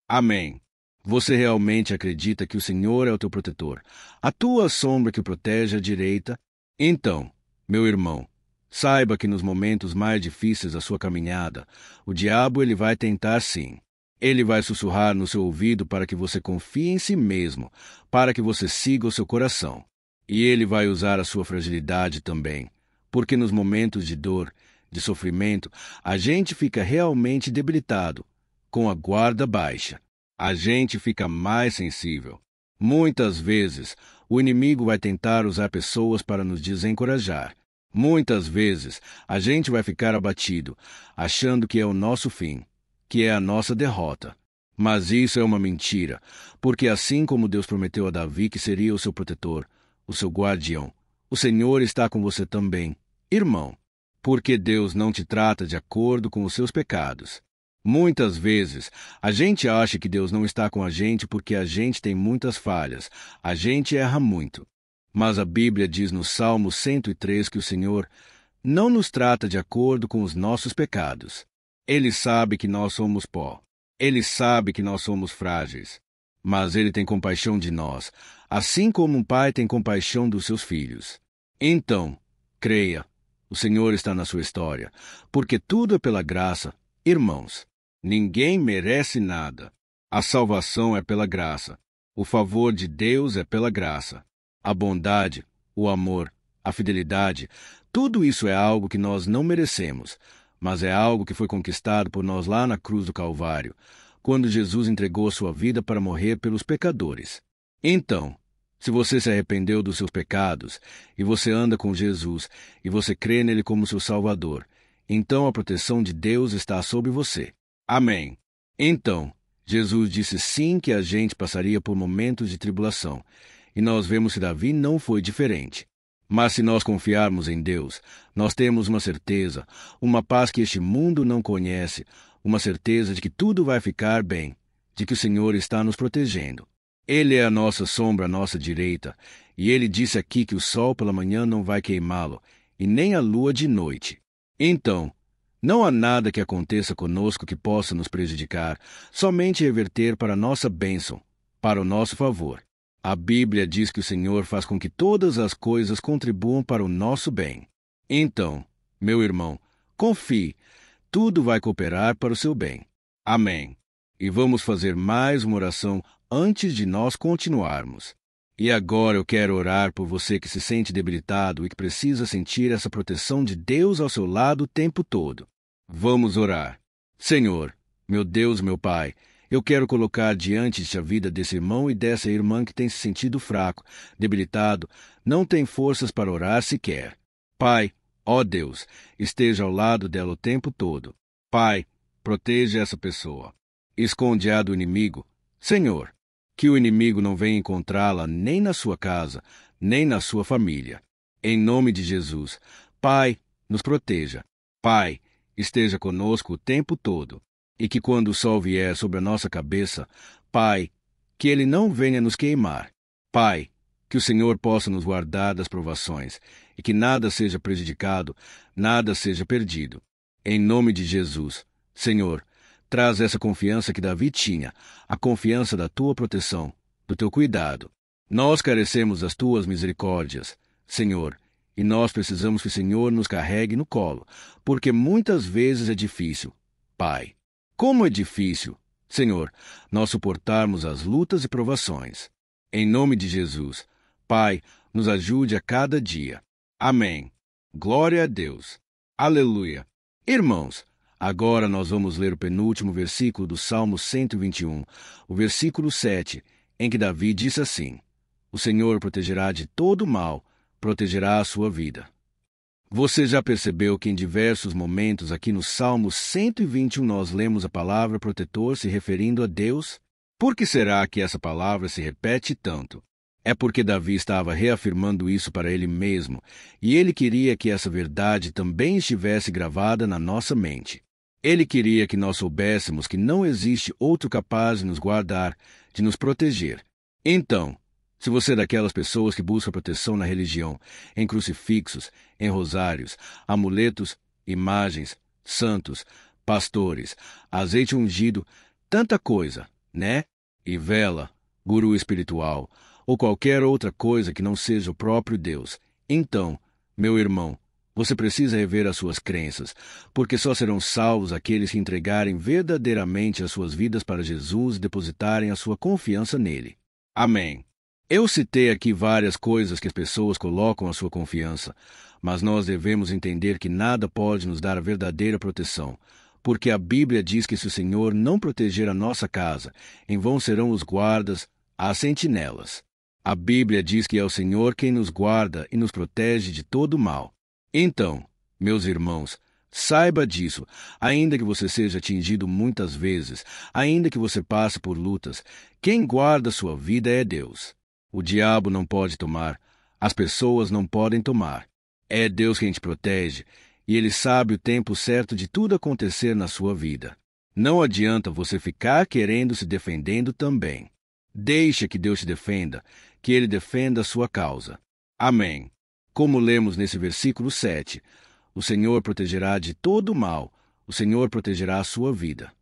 S1: Amém. Você realmente acredita que o Senhor é o teu protetor, a tua sombra que o protege à direita? Então, meu irmão, saiba que nos momentos mais difíceis da sua caminhada, o diabo ele vai tentar sim. Ele vai sussurrar no seu ouvido para que você confie em si mesmo, para que você siga o seu coração. E ele vai usar a sua fragilidade também, porque nos momentos de dor, de sofrimento, a gente fica realmente debilitado, com a guarda baixa. A gente fica mais sensível. Muitas vezes, o inimigo vai tentar usar pessoas para nos desencorajar. Muitas vezes, a gente vai ficar abatido, achando que é o nosso fim, que é a nossa derrota. Mas isso é uma mentira, porque assim como Deus prometeu a Davi que seria o seu protetor, o seu guardião, o Senhor está com você também, irmão, porque Deus não te trata de acordo com os seus pecados. Muitas vezes, a gente acha que Deus não está com a gente porque a gente tem muitas falhas, a gente erra muito. Mas a Bíblia diz no Salmo 103 que o Senhor não nos trata de acordo com os nossos pecados. Ele sabe que nós somos pó. Ele sabe que nós somos frágeis. Mas Ele tem compaixão de nós, assim como um pai tem compaixão dos seus filhos. Então, creia, o Senhor está na sua história, porque tudo é pela graça, irmãos. Ninguém merece nada. A salvação é pela graça. O favor de Deus é pela graça. A bondade, o amor, a fidelidade, tudo isso é algo que nós não merecemos, mas é algo que foi conquistado por nós lá na cruz do Calvário, quando Jesus entregou sua vida para morrer pelos pecadores. Então, se você se arrependeu dos seus pecados, e você anda com Jesus, e você crê nele como seu Salvador, então a proteção de Deus está sobre você. Amém. Então, Jesus disse sim que a gente passaria por momentos de tribulação, e nós vemos que Davi não foi diferente. Mas se nós confiarmos em Deus, nós temos uma certeza, uma paz que este mundo não conhece, uma certeza de que tudo vai ficar bem, de que o Senhor está nos protegendo. Ele é a nossa sombra à nossa direita, e ele disse aqui que o sol pela manhã não vai queimá-lo, e nem a lua de noite. Então, não há nada que aconteça conosco que possa nos prejudicar, somente reverter para a nossa bênção, para o nosso favor. A Bíblia diz que o Senhor faz com que todas as coisas contribuam para o nosso bem. Então, meu irmão, confie, tudo vai cooperar para o seu bem. Amém. E vamos fazer mais uma oração antes de nós continuarmos. E agora eu quero orar por você que se sente debilitado e que precisa sentir essa proteção de Deus ao seu lado o tempo todo. Vamos orar. Senhor, meu Deus, meu Pai, eu quero colocar diante de ti a vida desse irmão e dessa irmã que tem se sentido fraco, debilitado, não tem forças para orar sequer. Pai, ó Deus, esteja ao lado dela o tempo todo. Pai, proteja essa pessoa. Esconde-a do inimigo. Senhor, que o inimigo não venha encontrá-la nem na sua casa, nem na sua família. Em nome de Jesus, Pai, nos proteja. Pai, esteja conosco o tempo todo, e que quando o sol vier sobre a nossa cabeça, Pai, que ele não venha nos queimar. Pai, que o Senhor possa nos guardar das provações, e que nada seja prejudicado, nada seja perdido. Em nome de Jesus, Senhor, traz essa confiança que Davi tinha, a confiança da tua proteção, do teu cuidado. Nós carecemos das tuas misericórdias, Senhor, e nós precisamos que o Senhor nos carregue no colo, porque muitas vezes é difícil. Pai, como é difícil, Senhor, nós suportarmos as lutas e provações. Em nome de Jesus, Pai, nos ajude a cada dia. Amém. Glória a Deus. Aleluia. Irmãos, agora nós vamos ler o penúltimo versículo do Salmo 121, o versículo 7, em que Davi disse assim: O Senhor protegerá de todo mal, protegerá a sua vida. Você já percebeu que em diversos momentos aqui no Salmo 121 nós lemos a palavra protetor se referindo a Deus? Por que será que essa palavra se repete tanto? É porque Davi estava reafirmando isso para ele mesmo, e ele queria que essa verdade também estivesse gravada na nossa mente. Ele queria que nós soubéssemos que não existe outro capaz de nos guardar, de nos proteger. Então, se você é daquelas pessoas que buscam proteção na religião, em crucifixos, em rosários, amuletos, imagens, santos, pastores, azeite ungido, tanta coisa, né? E vela, guru espiritual, ou qualquer outra coisa que não seja o próprio Deus, então, meu irmão, você precisa rever as suas crenças, porque só serão salvos aqueles que entregarem verdadeiramente as suas vidas para Jesus e depositarem a sua confiança nele. Amém. Eu citei aqui várias coisas que as pessoas colocam a sua confiança, mas nós devemos entender que nada pode nos dar a verdadeira proteção, porque a Bíblia diz que se o Senhor não proteger a nossa casa, em vão serão os guardas, as sentinelas. A Bíblia diz que é o Senhor quem nos guarda e nos protege de todo mal. Então, meus irmãos, saiba disso, ainda que você seja atingido muitas vezes, ainda que você passe por lutas, quem guarda sua vida é Deus. O diabo não pode tomar, as pessoas não podem tomar. É Deus quem te protege, e Ele sabe o tempo certo de tudo acontecer na sua vida. Não adianta você ficar querendo se defendendo também. Deixa que Deus te defenda, que Ele defenda a sua causa. Amém. Como lemos nesse versículo 7, o Senhor protegerá de todo mal, o Senhor protegerá a sua vida.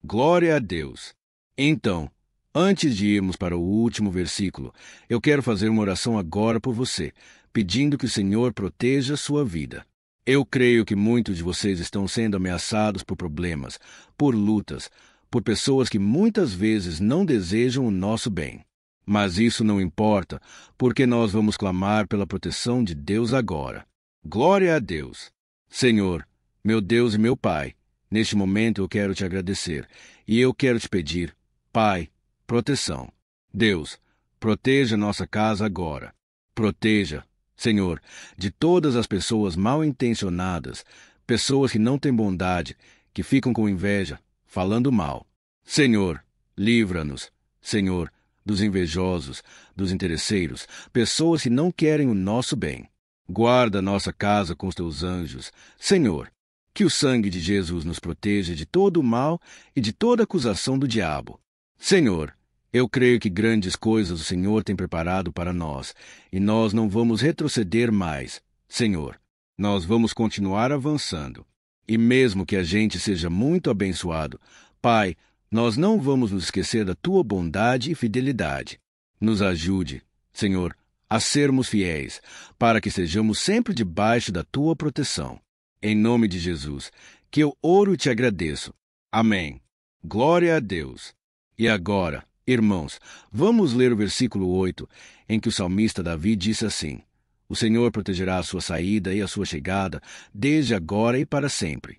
S1: Glória a Deus. Então, antes de irmos para o último versículo, eu quero fazer uma oração agora por você, pedindo que o Senhor proteja a sua vida. Eu creio que muitos de vocês estão sendo ameaçados por problemas, por lutas, por pessoas que muitas vezes não desejam o nosso bem. Mas isso não importa, porque nós vamos clamar pela proteção de Deus agora. Glória a Deus. Senhor, meu Deus e meu Pai, neste momento eu quero te agradecer, e eu quero te pedir, Pai, proteção. Deus, proteja nossa casa agora. Proteja, Senhor, de todas as pessoas mal intencionadas, pessoas que não têm bondade, que ficam com inveja, falando mal. Senhor, livra-nos, Senhor, dos invejosos, dos interesseiros, pessoas que não querem o nosso bem. Guarda nossa casa com os teus anjos. Senhor, que o sangue de Jesus nos proteja de todo o mal e de toda acusação do diabo. Senhor, eu creio que grandes coisas o Senhor tem preparado para nós, e nós não vamos retroceder mais. Senhor, nós vamos continuar avançando. E mesmo que a gente seja muito abençoado, Pai, nós não vamos nos esquecer da Tua bondade e fidelidade. Nos ajude, Senhor, a sermos fiéis, para que sejamos sempre debaixo da Tua proteção. Em nome de Jesus, que eu oro e te agradeço. Amém. Glória a Deus. E agora, irmãos, vamos ler o versículo 8, em que o salmista Davi disse assim: O Senhor protegerá a sua saída e a sua chegada, desde agora e para sempre.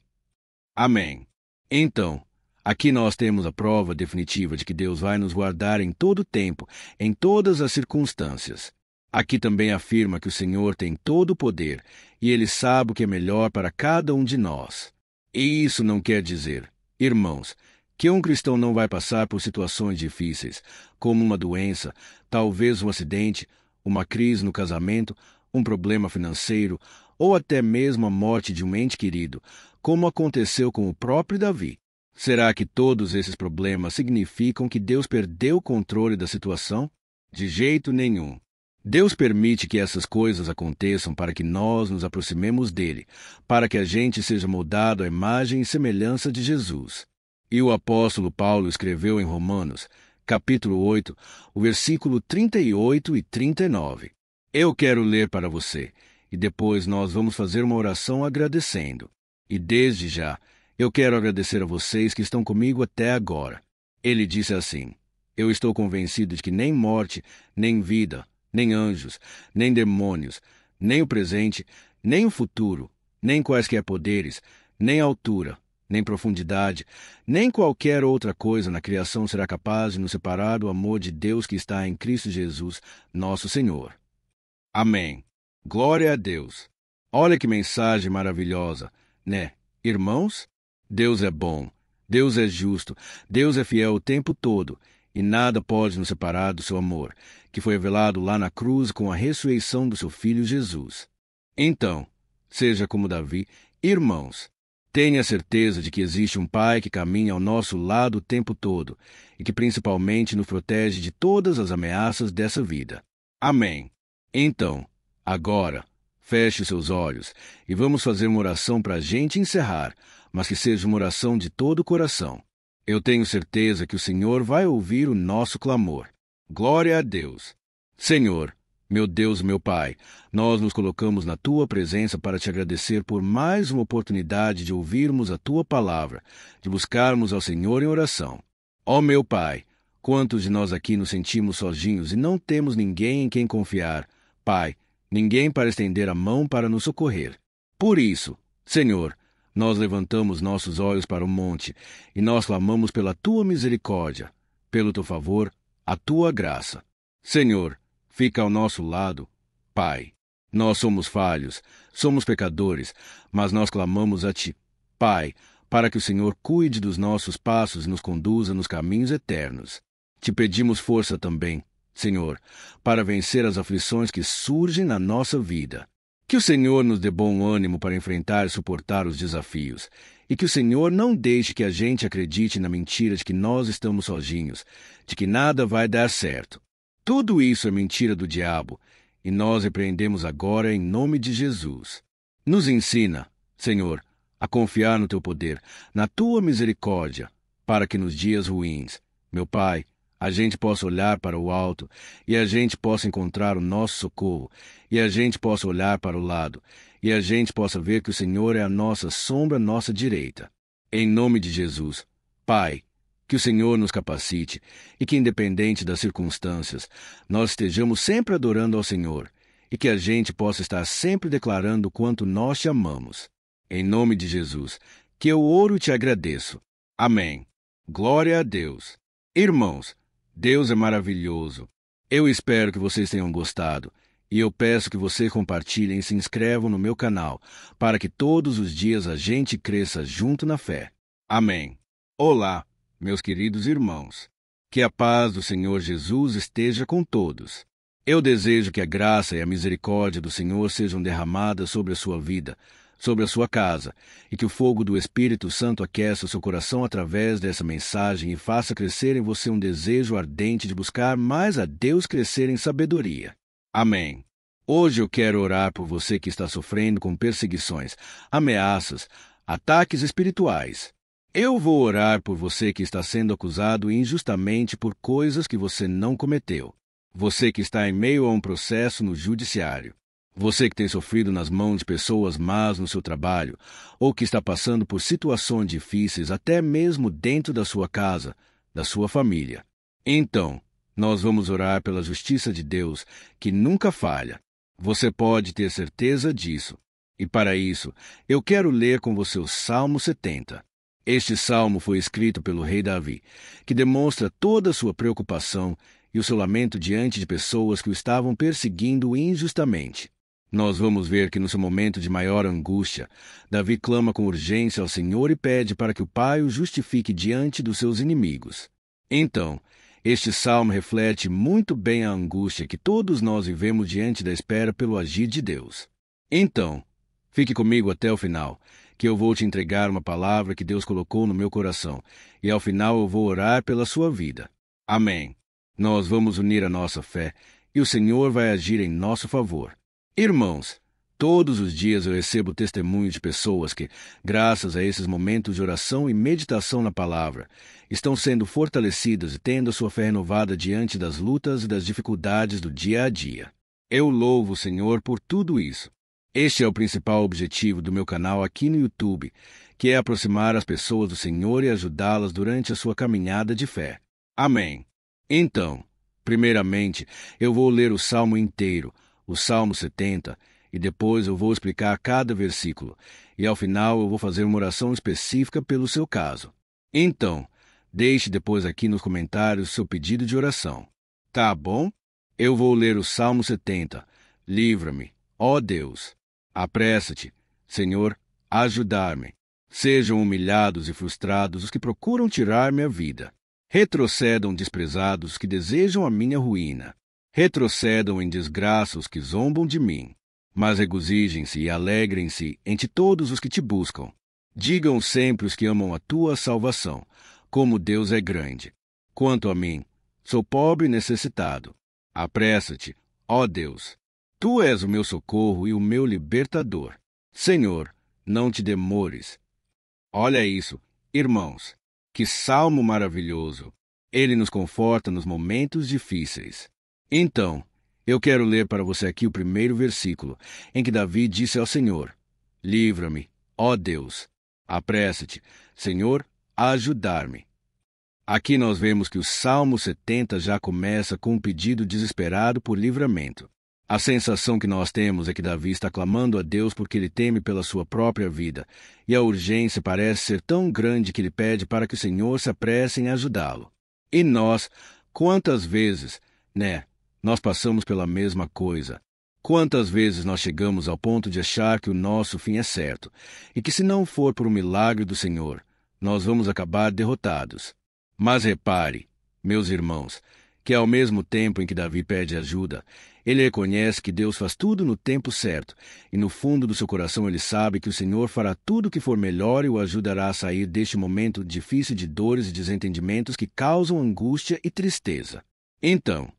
S1: Amém. Então, aqui nós temos a prova definitiva de que Deus vai nos guardar em todo o tempo, em todas as circunstâncias. Aqui também afirma que o Senhor tem todo o poder, e Ele sabe o que é melhor para cada um de nós. E isso não quer dizer, irmãos, que um cristão não vai passar por situações difíceis, como uma doença, talvez um acidente, uma crise no casamento, um problema financeiro, ou até mesmo a morte de um ente querido, como aconteceu com o próprio Davi. Será que todos esses problemas significam que Deus perdeu o controle da situação? De jeito nenhum. Deus permite que essas coisas aconteçam para que nós nos aproximemos dele, para que a gente seja moldado à imagem e semelhança de Jesus. E o apóstolo Paulo escreveu em Romanos, capítulo 8, o versículo 38 e 39. Eu quero ler para você, e depois nós vamos fazer uma oração agradecendo. E desde já, eu quero agradecer a vocês que estão comigo até agora. Ele disse assim: Eu estou convencido de que nem morte, nem vida, nem anjos, nem demônios, nem o presente, nem o futuro, nem quaisquer poderes, nem altura, nem profundidade, nem qualquer outra coisa na criação será capaz de nos separar do amor de Deus que está em Cristo Jesus, nosso Senhor. Amém. Glória a Deus. Olha que mensagem maravilhosa, né, irmãos? Deus é bom, Deus é justo, Deus é fiel o tempo todo, e nada pode nos separar do seu amor, que foi revelado lá na cruz com a ressurreição do seu Filho Jesus. Então, seja como Davi, irmãos, tenha certeza de que existe um Pai que caminha ao nosso lado o tempo todo e que principalmente nos protege de todas as ameaças dessa vida. Amém. Então, agora, feche seus olhos e vamos fazer uma oração para a gente encerrar, mas que seja uma oração de todo o coração. Eu tenho certeza que o Senhor vai ouvir o nosso clamor. Glória a Deus. Senhor, meu Deus, meu Pai, nós nos colocamos na Tua presença para te agradecer por mais uma oportunidade de ouvirmos a Tua palavra, de buscarmos ao Senhor em oração. Ó meu Pai, quantos de nós aqui nos sentimos sozinhos e não temos ninguém em quem confiar? Pai, ninguém para estender a mão para nos socorrer. Por isso, Senhor, nós levantamos nossos olhos para o monte e nós clamamos pela Tua misericórdia, pelo Teu favor, a Tua graça. Senhor, fica ao nosso lado, Pai. Nós somos falhos, somos pecadores, mas nós clamamos a Ti, Pai, para que o Senhor cuide dos nossos passos e nos conduza nos caminhos eternos. Te pedimos força também, Senhor, para vencer as aflições que surgem na nossa vida. Que o Senhor nos dê bom ânimo para enfrentar e suportar os desafios, e que o Senhor não deixe que a gente acredite na mentira de que nós estamos sozinhos, de que nada vai dar certo. Tudo isso é mentira do diabo, e nós repreendemos agora em nome de Jesus. Nos ensina, Senhor, a confiar no Teu poder, na Tua misericórdia, para que nos dias ruins, meu Pai, a gente possa olhar para o alto e a gente possa encontrar o nosso socorro, e a gente possa olhar para o lado, e a gente possa ver que o Senhor é a nossa sombra à nossa direita. Em nome de Jesus, Pai, que o Senhor nos capacite e que, independente das circunstâncias, nós estejamos sempre adorando ao Senhor e que a gente possa estar sempre declarando o quanto nós te amamos. Em nome de Jesus, que eu oro e te agradeço. Amém. Glória a Deus. Irmãos, Deus é maravilhoso. Eu espero que vocês tenham gostado e eu peço que vocês compartilhem e se inscrevam no meu canal para que todos os dias a gente cresça junto na fé. Amém. Olá, meus queridos irmãos. Que a paz do Senhor Jesus esteja com todos. Eu desejo que a graça e a misericórdia do Senhor sejam derramadas sobre a sua vida, sobre a sua casa, e que o fogo do Espírito Santo aqueça o seu coração através dessa mensagem e faça crescer em você um desejo ardente de buscar mais a Deus, crescer em sabedoria. Amém. Hoje eu quero orar por você que está sofrendo com perseguições, ameaças, ataques espirituais. Eu vou orar por você que está sendo acusado injustamente por coisas que você não cometeu. Você que está em meio a um processo no judiciário. Você que tem sofrido nas mãos de pessoas más no seu trabalho, ou que está passando por situações difíceis até mesmo dentro da sua casa, da sua família. Então, nós vamos orar pela justiça de Deus, que nunca falha. Você pode ter certeza disso. E para isso, eu quero ler com você o Salmo 70. Este salmo foi escrito pelo rei Davi, que demonstra toda a sua preocupação e o seu lamento diante de pessoas que o estavam perseguindo injustamente. Nós vamos ver que no seu momento de maior angústia, Davi clama com urgência ao Senhor e pede para que o Pai o justifique diante dos seus inimigos. Então, este salmo reflete muito bem a angústia que todos nós vivemos diante da espera pelo agir de Deus. Então, fique comigo até o final, que eu vou te entregar uma palavra que Deus colocou no meu coração, e ao final eu vou orar pela sua vida. Amém. Nós vamos unir a nossa fé, e o Senhor vai agir em nosso favor. Irmãos, todos os dias eu recebo testemunhos de pessoas que, graças a esses momentos de oração e meditação na palavra, estão sendo fortalecidas e tendo a sua fé renovada diante das lutas e das dificuldades do dia a dia. Eu louvo o Senhor por tudo isso. Este é o principal objetivo do meu canal aqui no YouTube, que é aproximar as pessoas do Senhor e ajudá-las durante a sua caminhada de fé. Amém. Então, primeiramente, eu vou ler o Salmo inteiro, o Salmo 70, e depois eu vou explicar cada versículo, e ao final eu vou fazer uma oração específica pelo seu caso. Então, deixe depois aqui nos comentários seu pedido de oração. Tá bom? Eu vou ler o Salmo 70. Livra-me, ó Deus. Apressa-te, Senhor, a ajudar-me. Sejam humilhados e frustrados os que procuram tirar-me a vida. Retrocedam desprezados os que desejam a minha ruína. Retrocedam em desgraça os que zombam de mim. Mas regozijem-se e alegrem-se entre todos os que te buscam. Digam sempre os que amam a tua salvação, como Deus é grande. Quanto a mim, sou pobre e necessitado. Apressa-te, ó Deus. Tu és o meu socorro e o meu libertador. Senhor, não te demores. Olha isso, irmãos. Que salmo maravilhoso! Ele nos conforta nos momentos difíceis. Então, eu quero ler para você aqui o primeiro versículo, em que Davi disse ao Senhor: Livra-me, ó Deus. Apressa-te, Senhor, a ajudar-me. Aqui nós vemos que o Salmo 70 já começa com um pedido desesperado por livramento. A sensação que nós temos é que Davi está clamando a Deus porque ele teme pela sua própria vida, e a urgência parece ser tão grande que ele pede para que o Senhor se apresse em ajudá-lo. E nós, quantas vezes, nós passamos pela mesma coisa. Quantas vezes nós chegamos ao ponto de achar que o nosso fim é certo, e que se não for por um milagre do Senhor, nós vamos acabar derrotados. Mas repare, meus irmãos, que ao mesmo tempo em que Davi pede ajuda, ele reconhece que Deus faz tudo no tempo certo, e no fundo do seu coração ele sabe que o Senhor fará tudo o que for melhor e o ajudará a sair deste momento difícil de dores e desentendimentos que causam angústia e tristeza. Então,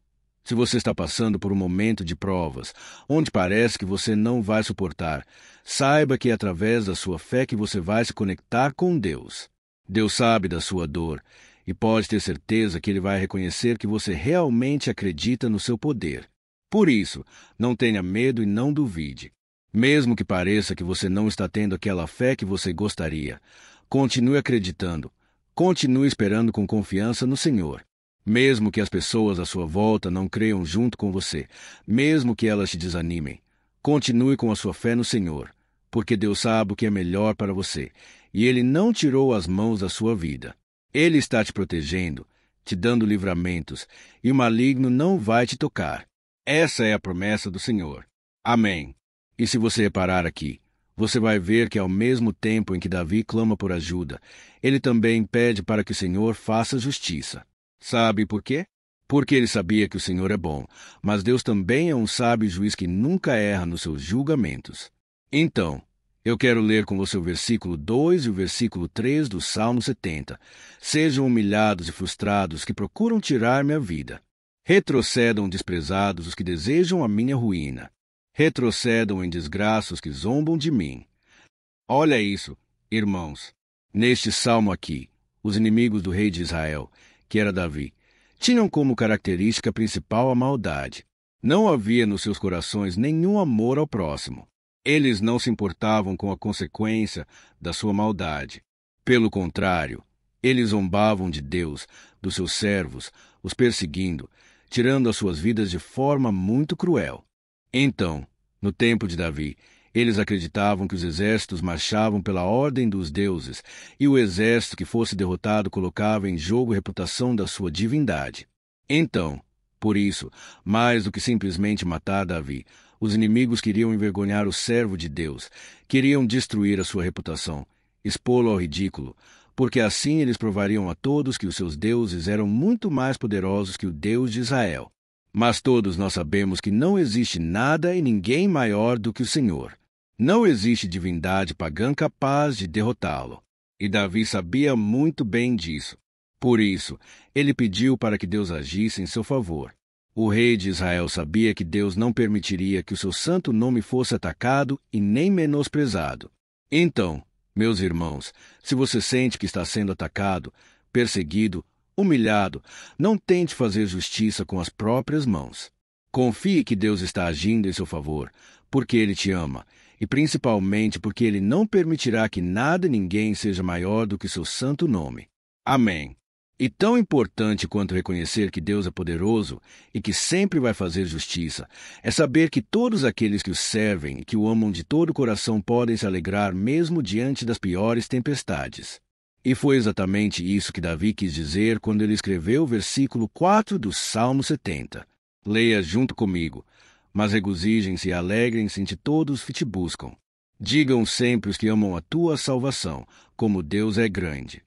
S1: se você está passando por um momento de provas, onde parece que você não vai suportar, saiba que é através da sua fé que você vai se conectar com Deus. Deus sabe da sua dor, e pode ter certeza que Ele vai reconhecer que você realmente acredita no seu poder. Por isso, não tenha medo e não duvide. Mesmo que pareça que você não está tendo aquela fé que você gostaria, continue acreditando, continue esperando com confiança no Senhor. Mesmo que as pessoas à sua volta não creiam junto com você, mesmo que elas te desanimem, continue com a sua fé no Senhor, porque Deus sabe o que é melhor para você, e Ele não tirou as mãos da sua vida. Ele está te protegendo, te dando livramentos, e o maligno não vai te tocar. Essa é a promessa do Senhor. Amém. E se você reparar aqui, você vai ver que ao mesmo tempo em que Davi clama por ajuda, ele também pede para que o Senhor faça justiça. Sabe por quê? Porque ele sabia que o Senhor é bom, mas Deus também é um sábio juiz que nunca erra nos seus julgamentos. Então, eu quero ler com você o versículo 2 e o versículo 3 do Salmo 70. Sejam humilhados e frustrados que procuram tirar-me a vida. Retrocedam desprezados os que desejam a minha ruína. Retrocedam em desgraça os que zombam de mim. Olha isso, irmãos. Neste salmo aqui, os inimigos do rei de Israel, que era Davi, tinham como característica principal a maldade. Não havia nos seus corações nenhum amor ao próximo. Eles não se importavam com a consequência da sua maldade. Pelo contrário, eles zombavam de Deus, dos seus servos, os perseguindo, tirando as suas vidas de forma muito cruel. Então, no tempo de Davi, eles acreditavam que os exércitos marchavam pela ordem dos deuses, e o exército que fosse derrotado colocava em jogo a reputação da sua divindade. Então, por isso, mais do que simplesmente matar Davi, os inimigos queriam envergonhar o servo de Deus, queriam destruir a sua reputação, expô-lo ao ridículo, porque assim eles provariam a todos que os seus deuses eram muito mais poderosos que o Deus de Israel. Mas todos nós sabemos que não existe nada e ninguém maior do que o Senhor. Não existe divindade pagã capaz de derrotá-lo. E Davi sabia muito bem disso. Por isso, ele pediu para que Deus agisse em seu favor. O rei de Israel sabia que Deus não permitiria que o seu santo nome fosse atacado e nem menosprezado. Então, meus irmãos, se você sente que está sendo atacado, perseguido, humilhado, não tente fazer justiça com as próprias mãos. Confie que Deus está agindo em seu favor, porque Ele te ama, e principalmente porque Ele não permitirá que nada e ninguém seja maior do que seu santo nome. Amém. E tão importante quanto reconhecer que Deus é poderoso e que sempre vai fazer justiça, é saber que todos aqueles que o servem e que o amam de todo o coração podem se alegrar mesmo diante das piores tempestades. E foi exatamente isso que Davi quis dizer quando ele escreveu o versículo 4 do Salmo 70. Leia junto comigo. Mas regozijem-se e alegrem-se em ti todos que te buscam. Digam sempre os que amam a tua salvação, como Deus é grande.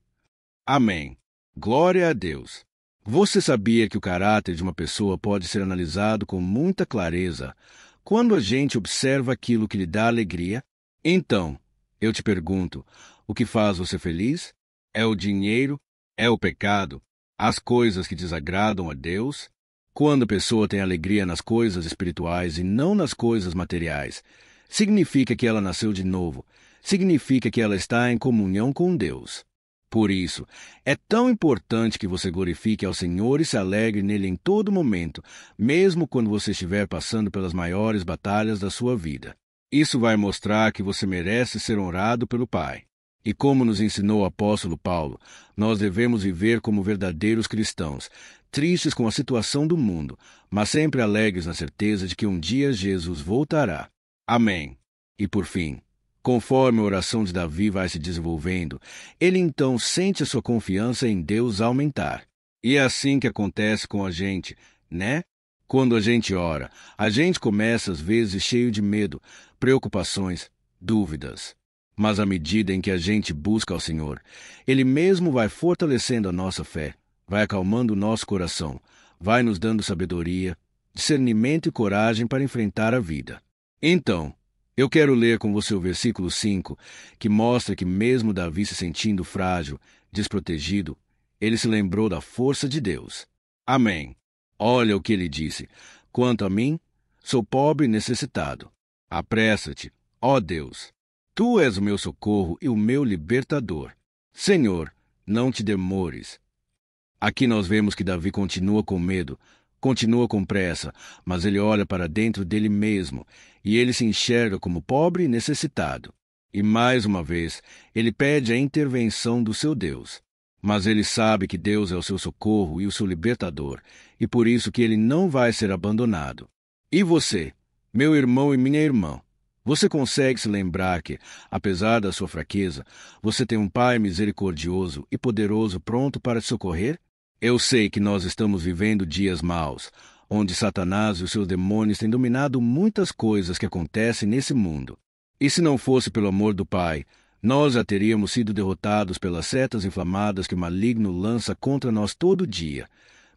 S1: Amém. Glória a Deus. Você sabia que o caráter de uma pessoa pode ser analisado com muita clareza quando a gente observa aquilo que lhe dá alegria? Então, eu te pergunto, o que faz você feliz? É o dinheiro? É o pecado? As coisas que desagradam a Deus? Quando a pessoa tem alegria nas coisas espirituais e não nas coisas materiais, significa que ela nasceu de novo, significa que ela está em comunhão com Deus. Por isso, é tão importante que você glorifique ao Senhor e se alegre nele em todo momento, mesmo quando você estiver passando pelas maiores batalhas da sua vida. Isso vai mostrar que você merece ser honrado pelo Pai. E como nos ensinou o apóstolo Paulo, nós devemos viver como verdadeiros cristãos, tristes com a situação do mundo, mas sempre alegres na certeza de que um dia Jesus voltará. Amém. E por fim, conforme a oração de Davi vai se desenvolvendo, ele então sente a sua confiança em Deus aumentar. E é assim que acontece com a gente, né? Quando a gente ora, a gente começa às vezes cheio de medo, preocupações, dúvidas. Mas à medida em que a gente busca ao Senhor, Ele mesmo vai fortalecendo a nossa fé, vai acalmando o nosso coração, vai nos dando sabedoria, discernimento e coragem para enfrentar a vida. Então, eu quero ler com você o versículo 5, que mostra que mesmo Davi se sentindo frágil, desprotegido, ele se lembrou da força de Deus. Amém. Olha o que ele disse. Quanto a mim, sou pobre e necessitado. Apressa-te, ó Deus. Tu és o meu socorro e o meu libertador. Senhor, não te demores. Aqui nós vemos que Davi continua com medo, continua com pressa, mas ele olha para dentro dele mesmo, e ele se enxerga como pobre e necessitado. E mais uma vez, ele pede a intervenção do seu Deus. Mas ele sabe que Deus é o seu socorro e o seu libertador, e por isso que ele não vai ser abandonado. E você, meu irmão e minha irmã, você consegue se lembrar que, apesar da sua fraqueza, você tem um Pai misericordioso e poderoso pronto para te socorrer? Eu sei que nós estamos vivendo dias maus, onde Satanás e os seus demônios têm dominado muitas coisas que acontecem nesse mundo. E se não fosse pelo amor do Pai, nós já teríamos sido derrotados pelas setas inflamadas que o maligno lança contra nós todo dia,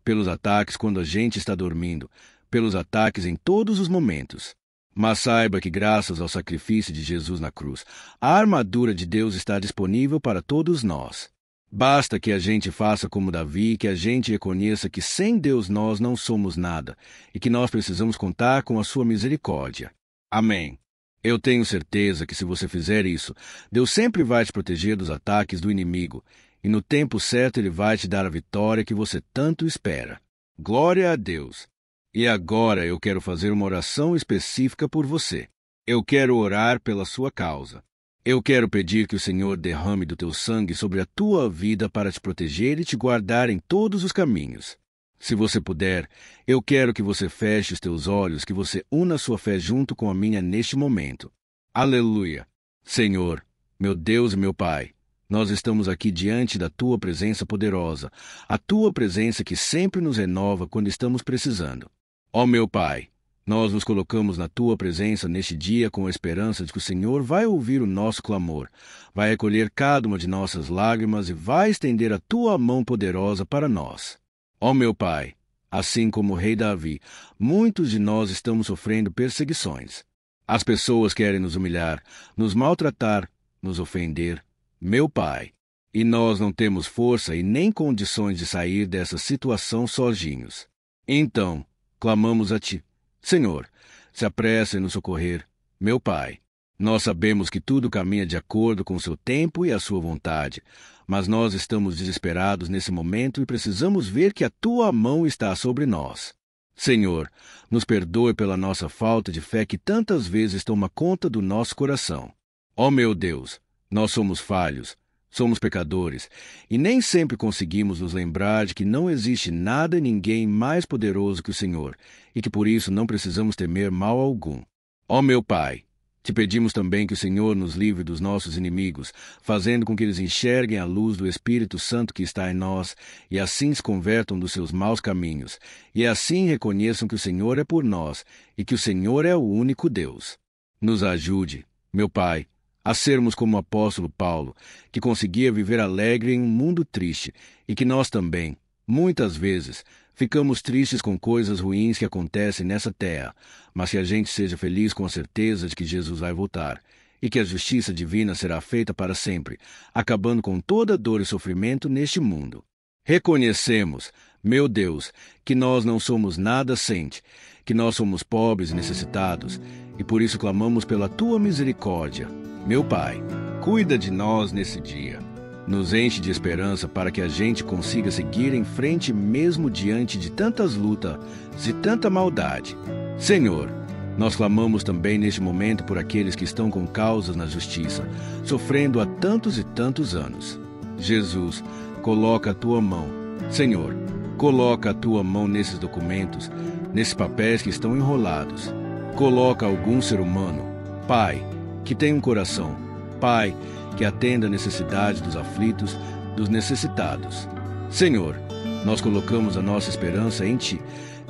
S1: pelos ataques quando a gente está dormindo, pelos ataques em todos os momentos. Mas saiba que, graças ao sacrifício de Jesus na cruz, a armadura de Deus está disponível para todos nós. Basta que a gente faça como Davi e que a gente reconheça que sem Deus nós não somos nada e que nós precisamos contar com a sua misericórdia. Amém. Eu tenho certeza que se você fizer isso, Deus sempre vai te proteger dos ataques do inimigo e no tempo certo Ele vai te dar a vitória que você tanto espera. Glória a Deus! E agora eu quero fazer uma oração específica por você. Eu quero orar pela sua causa. Eu quero pedir que o Senhor derrame do teu sangue sobre a tua vida para te proteger e te guardar em todos os caminhos. Se você puder, eu quero que você feche os teus olhos, que você una a sua fé junto com a minha neste momento. Aleluia! Senhor, meu Deus e meu Pai, nós estamos aqui diante da tua presença poderosa, a tua presença que sempre nos renova quando estamos precisando. Ó meu Pai, nós nos colocamos na Tua presença neste dia com a esperança de que o Senhor vai ouvir o nosso clamor, vai recolher cada uma de nossas lágrimas e vai estender a Tua mão poderosa para nós. Ó meu Pai, assim como o rei Davi, muitos de nós estamos sofrendo perseguições. As pessoas querem nos humilhar, nos maltratar, nos ofender. Meu Pai, e nós não temos força e nem condições de sair dessa situação sozinhos. Então, clamamos a Ti. Senhor, se apressa em nos socorrer, meu Pai. Nós sabemos que tudo caminha de acordo com o seu tempo e a sua vontade, mas nós estamos desesperados nesse momento e precisamos ver que a Tua mão está sobre nós. Senhor, nos perdoe pela nossa falta de fé que tantas vezes toma conta do nosso coração. Ó meu Deus, nós somos falhos, somos pecadores, e nem sempre conseguimos nos lembrar de que não existe nada e ninguém mais poderoso que o Senhor, e que por isso não precisamos temer mal algum. Ó meu Pai, te pedimos também que o Senhor nos livre dos nossos inimigos, fazendo com que eles enxerguem a luz do Espírito Santo que está em nós, e assim se convertam dos seus maus caminhos, e assim reconheçam que o Senhor é por nós, e que o Senhor é o único Deus. Nos ajude, meu Pai, a sermos como o apóstolo Paulo, que conseguia viver alegre em um mundo triste, e que nós também, muitas vezes, ficamos tristes com coisas ruins que acontecem nessa terra, mas que a gente seja feliz com a certeza de que Jesus vai voltar, e que a justiça divina será feita para sempre, acabando com toda dor e sofrimento neste mundo. Reconhecemos, meu Deus, que nós não somos nada sem ti, que nós somos pobres e necessitados, e por isso clamamos pela tua misericórdia. Meu Pai, cuida de nós nesse dia. Nos enche de esperança para que a gente consiga seguir em frente mesmo diante de tantas lutas e tanta maldade. Senhor, nós clamamos também neste momento por aqueles que estão com causas na justiça, sofrendo há tantos e tantos anos. Jesus, coloca a tua mão. Senhor, coloca a tua mão nesses documentos, nesses papéis que estão enrolados. Coloca algum ser humano, Pai, que tem um coração, Pai, que atenda a necessidade dos aflitos, dos necessitados. Senhor, nós colocamos a nossa esperança em Ti,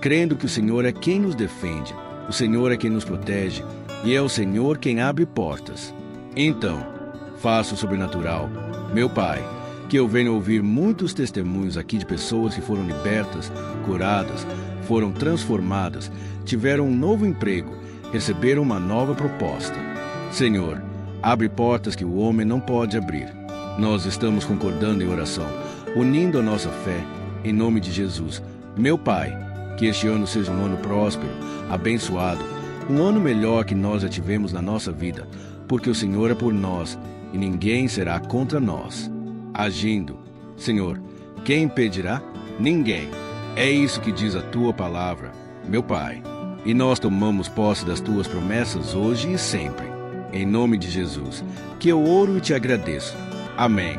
S1: crendo que o Senhor é quem nos defende, o Senhor é quem nos protege, e é o Senhor quem abre portas. Então, faça o sobrenatural, meu Pai, que eu venha ouvir muitos testemunhos aqui de pessoas que foram libertas, curadas, foram transformadas, tiveram um novo emprego, receberam uma nova proposta. Senhor, abre portas que o homem não pode abrir. Nós estamos concordando em oração, unindo a nossa fé, em nome de Jesus. Meu Pai, que este ano seja um ano próspero, abençoado, um ano melhor que nós já tivemos na nossa vida, porque o Senhor é por nós e ninguém será contra nós. Agindo, Senhor, quem impedirá? Ninguém. É isso que diz a tua palavra, meu Pai. E nós tomamos posse das tuas promessas hoje e sempre. Em nome de Jesus, que eu oro e te agradeço. Amém.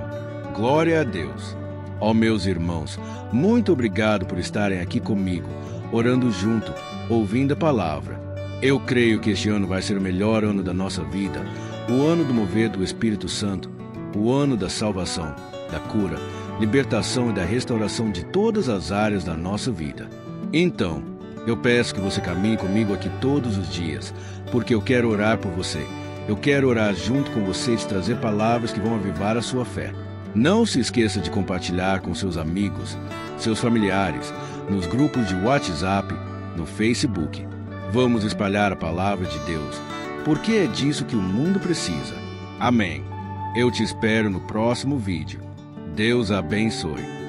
S1: Glória a Deus. Ó meus irmãos, muito obrigado por estarem aqui comigo, orando junto, ouvindo a palavra. Eu creio que este ano vai ser o melhor ano da nossa vida, o ano do mover do Espírito Santo, o ano da salvação, da cura, libertação e da restauração de todas as áreas da nossa vida. Então, eu peço que você caminhe comigo aqui todos os dias, porque eu quero orar por você. Eu quero orar junto com você e te trazer palavras que vão avivar a sua fé. Não se esqueça de compartilhar com seus amigos, seus familiares, nos grupos de WhatsApp, no Facebook. Vamos espalhar a palavra de Deus, porque é disso que o mundo precisa. Amém. Eu te espero no próximo vídeo. Deus abençoe.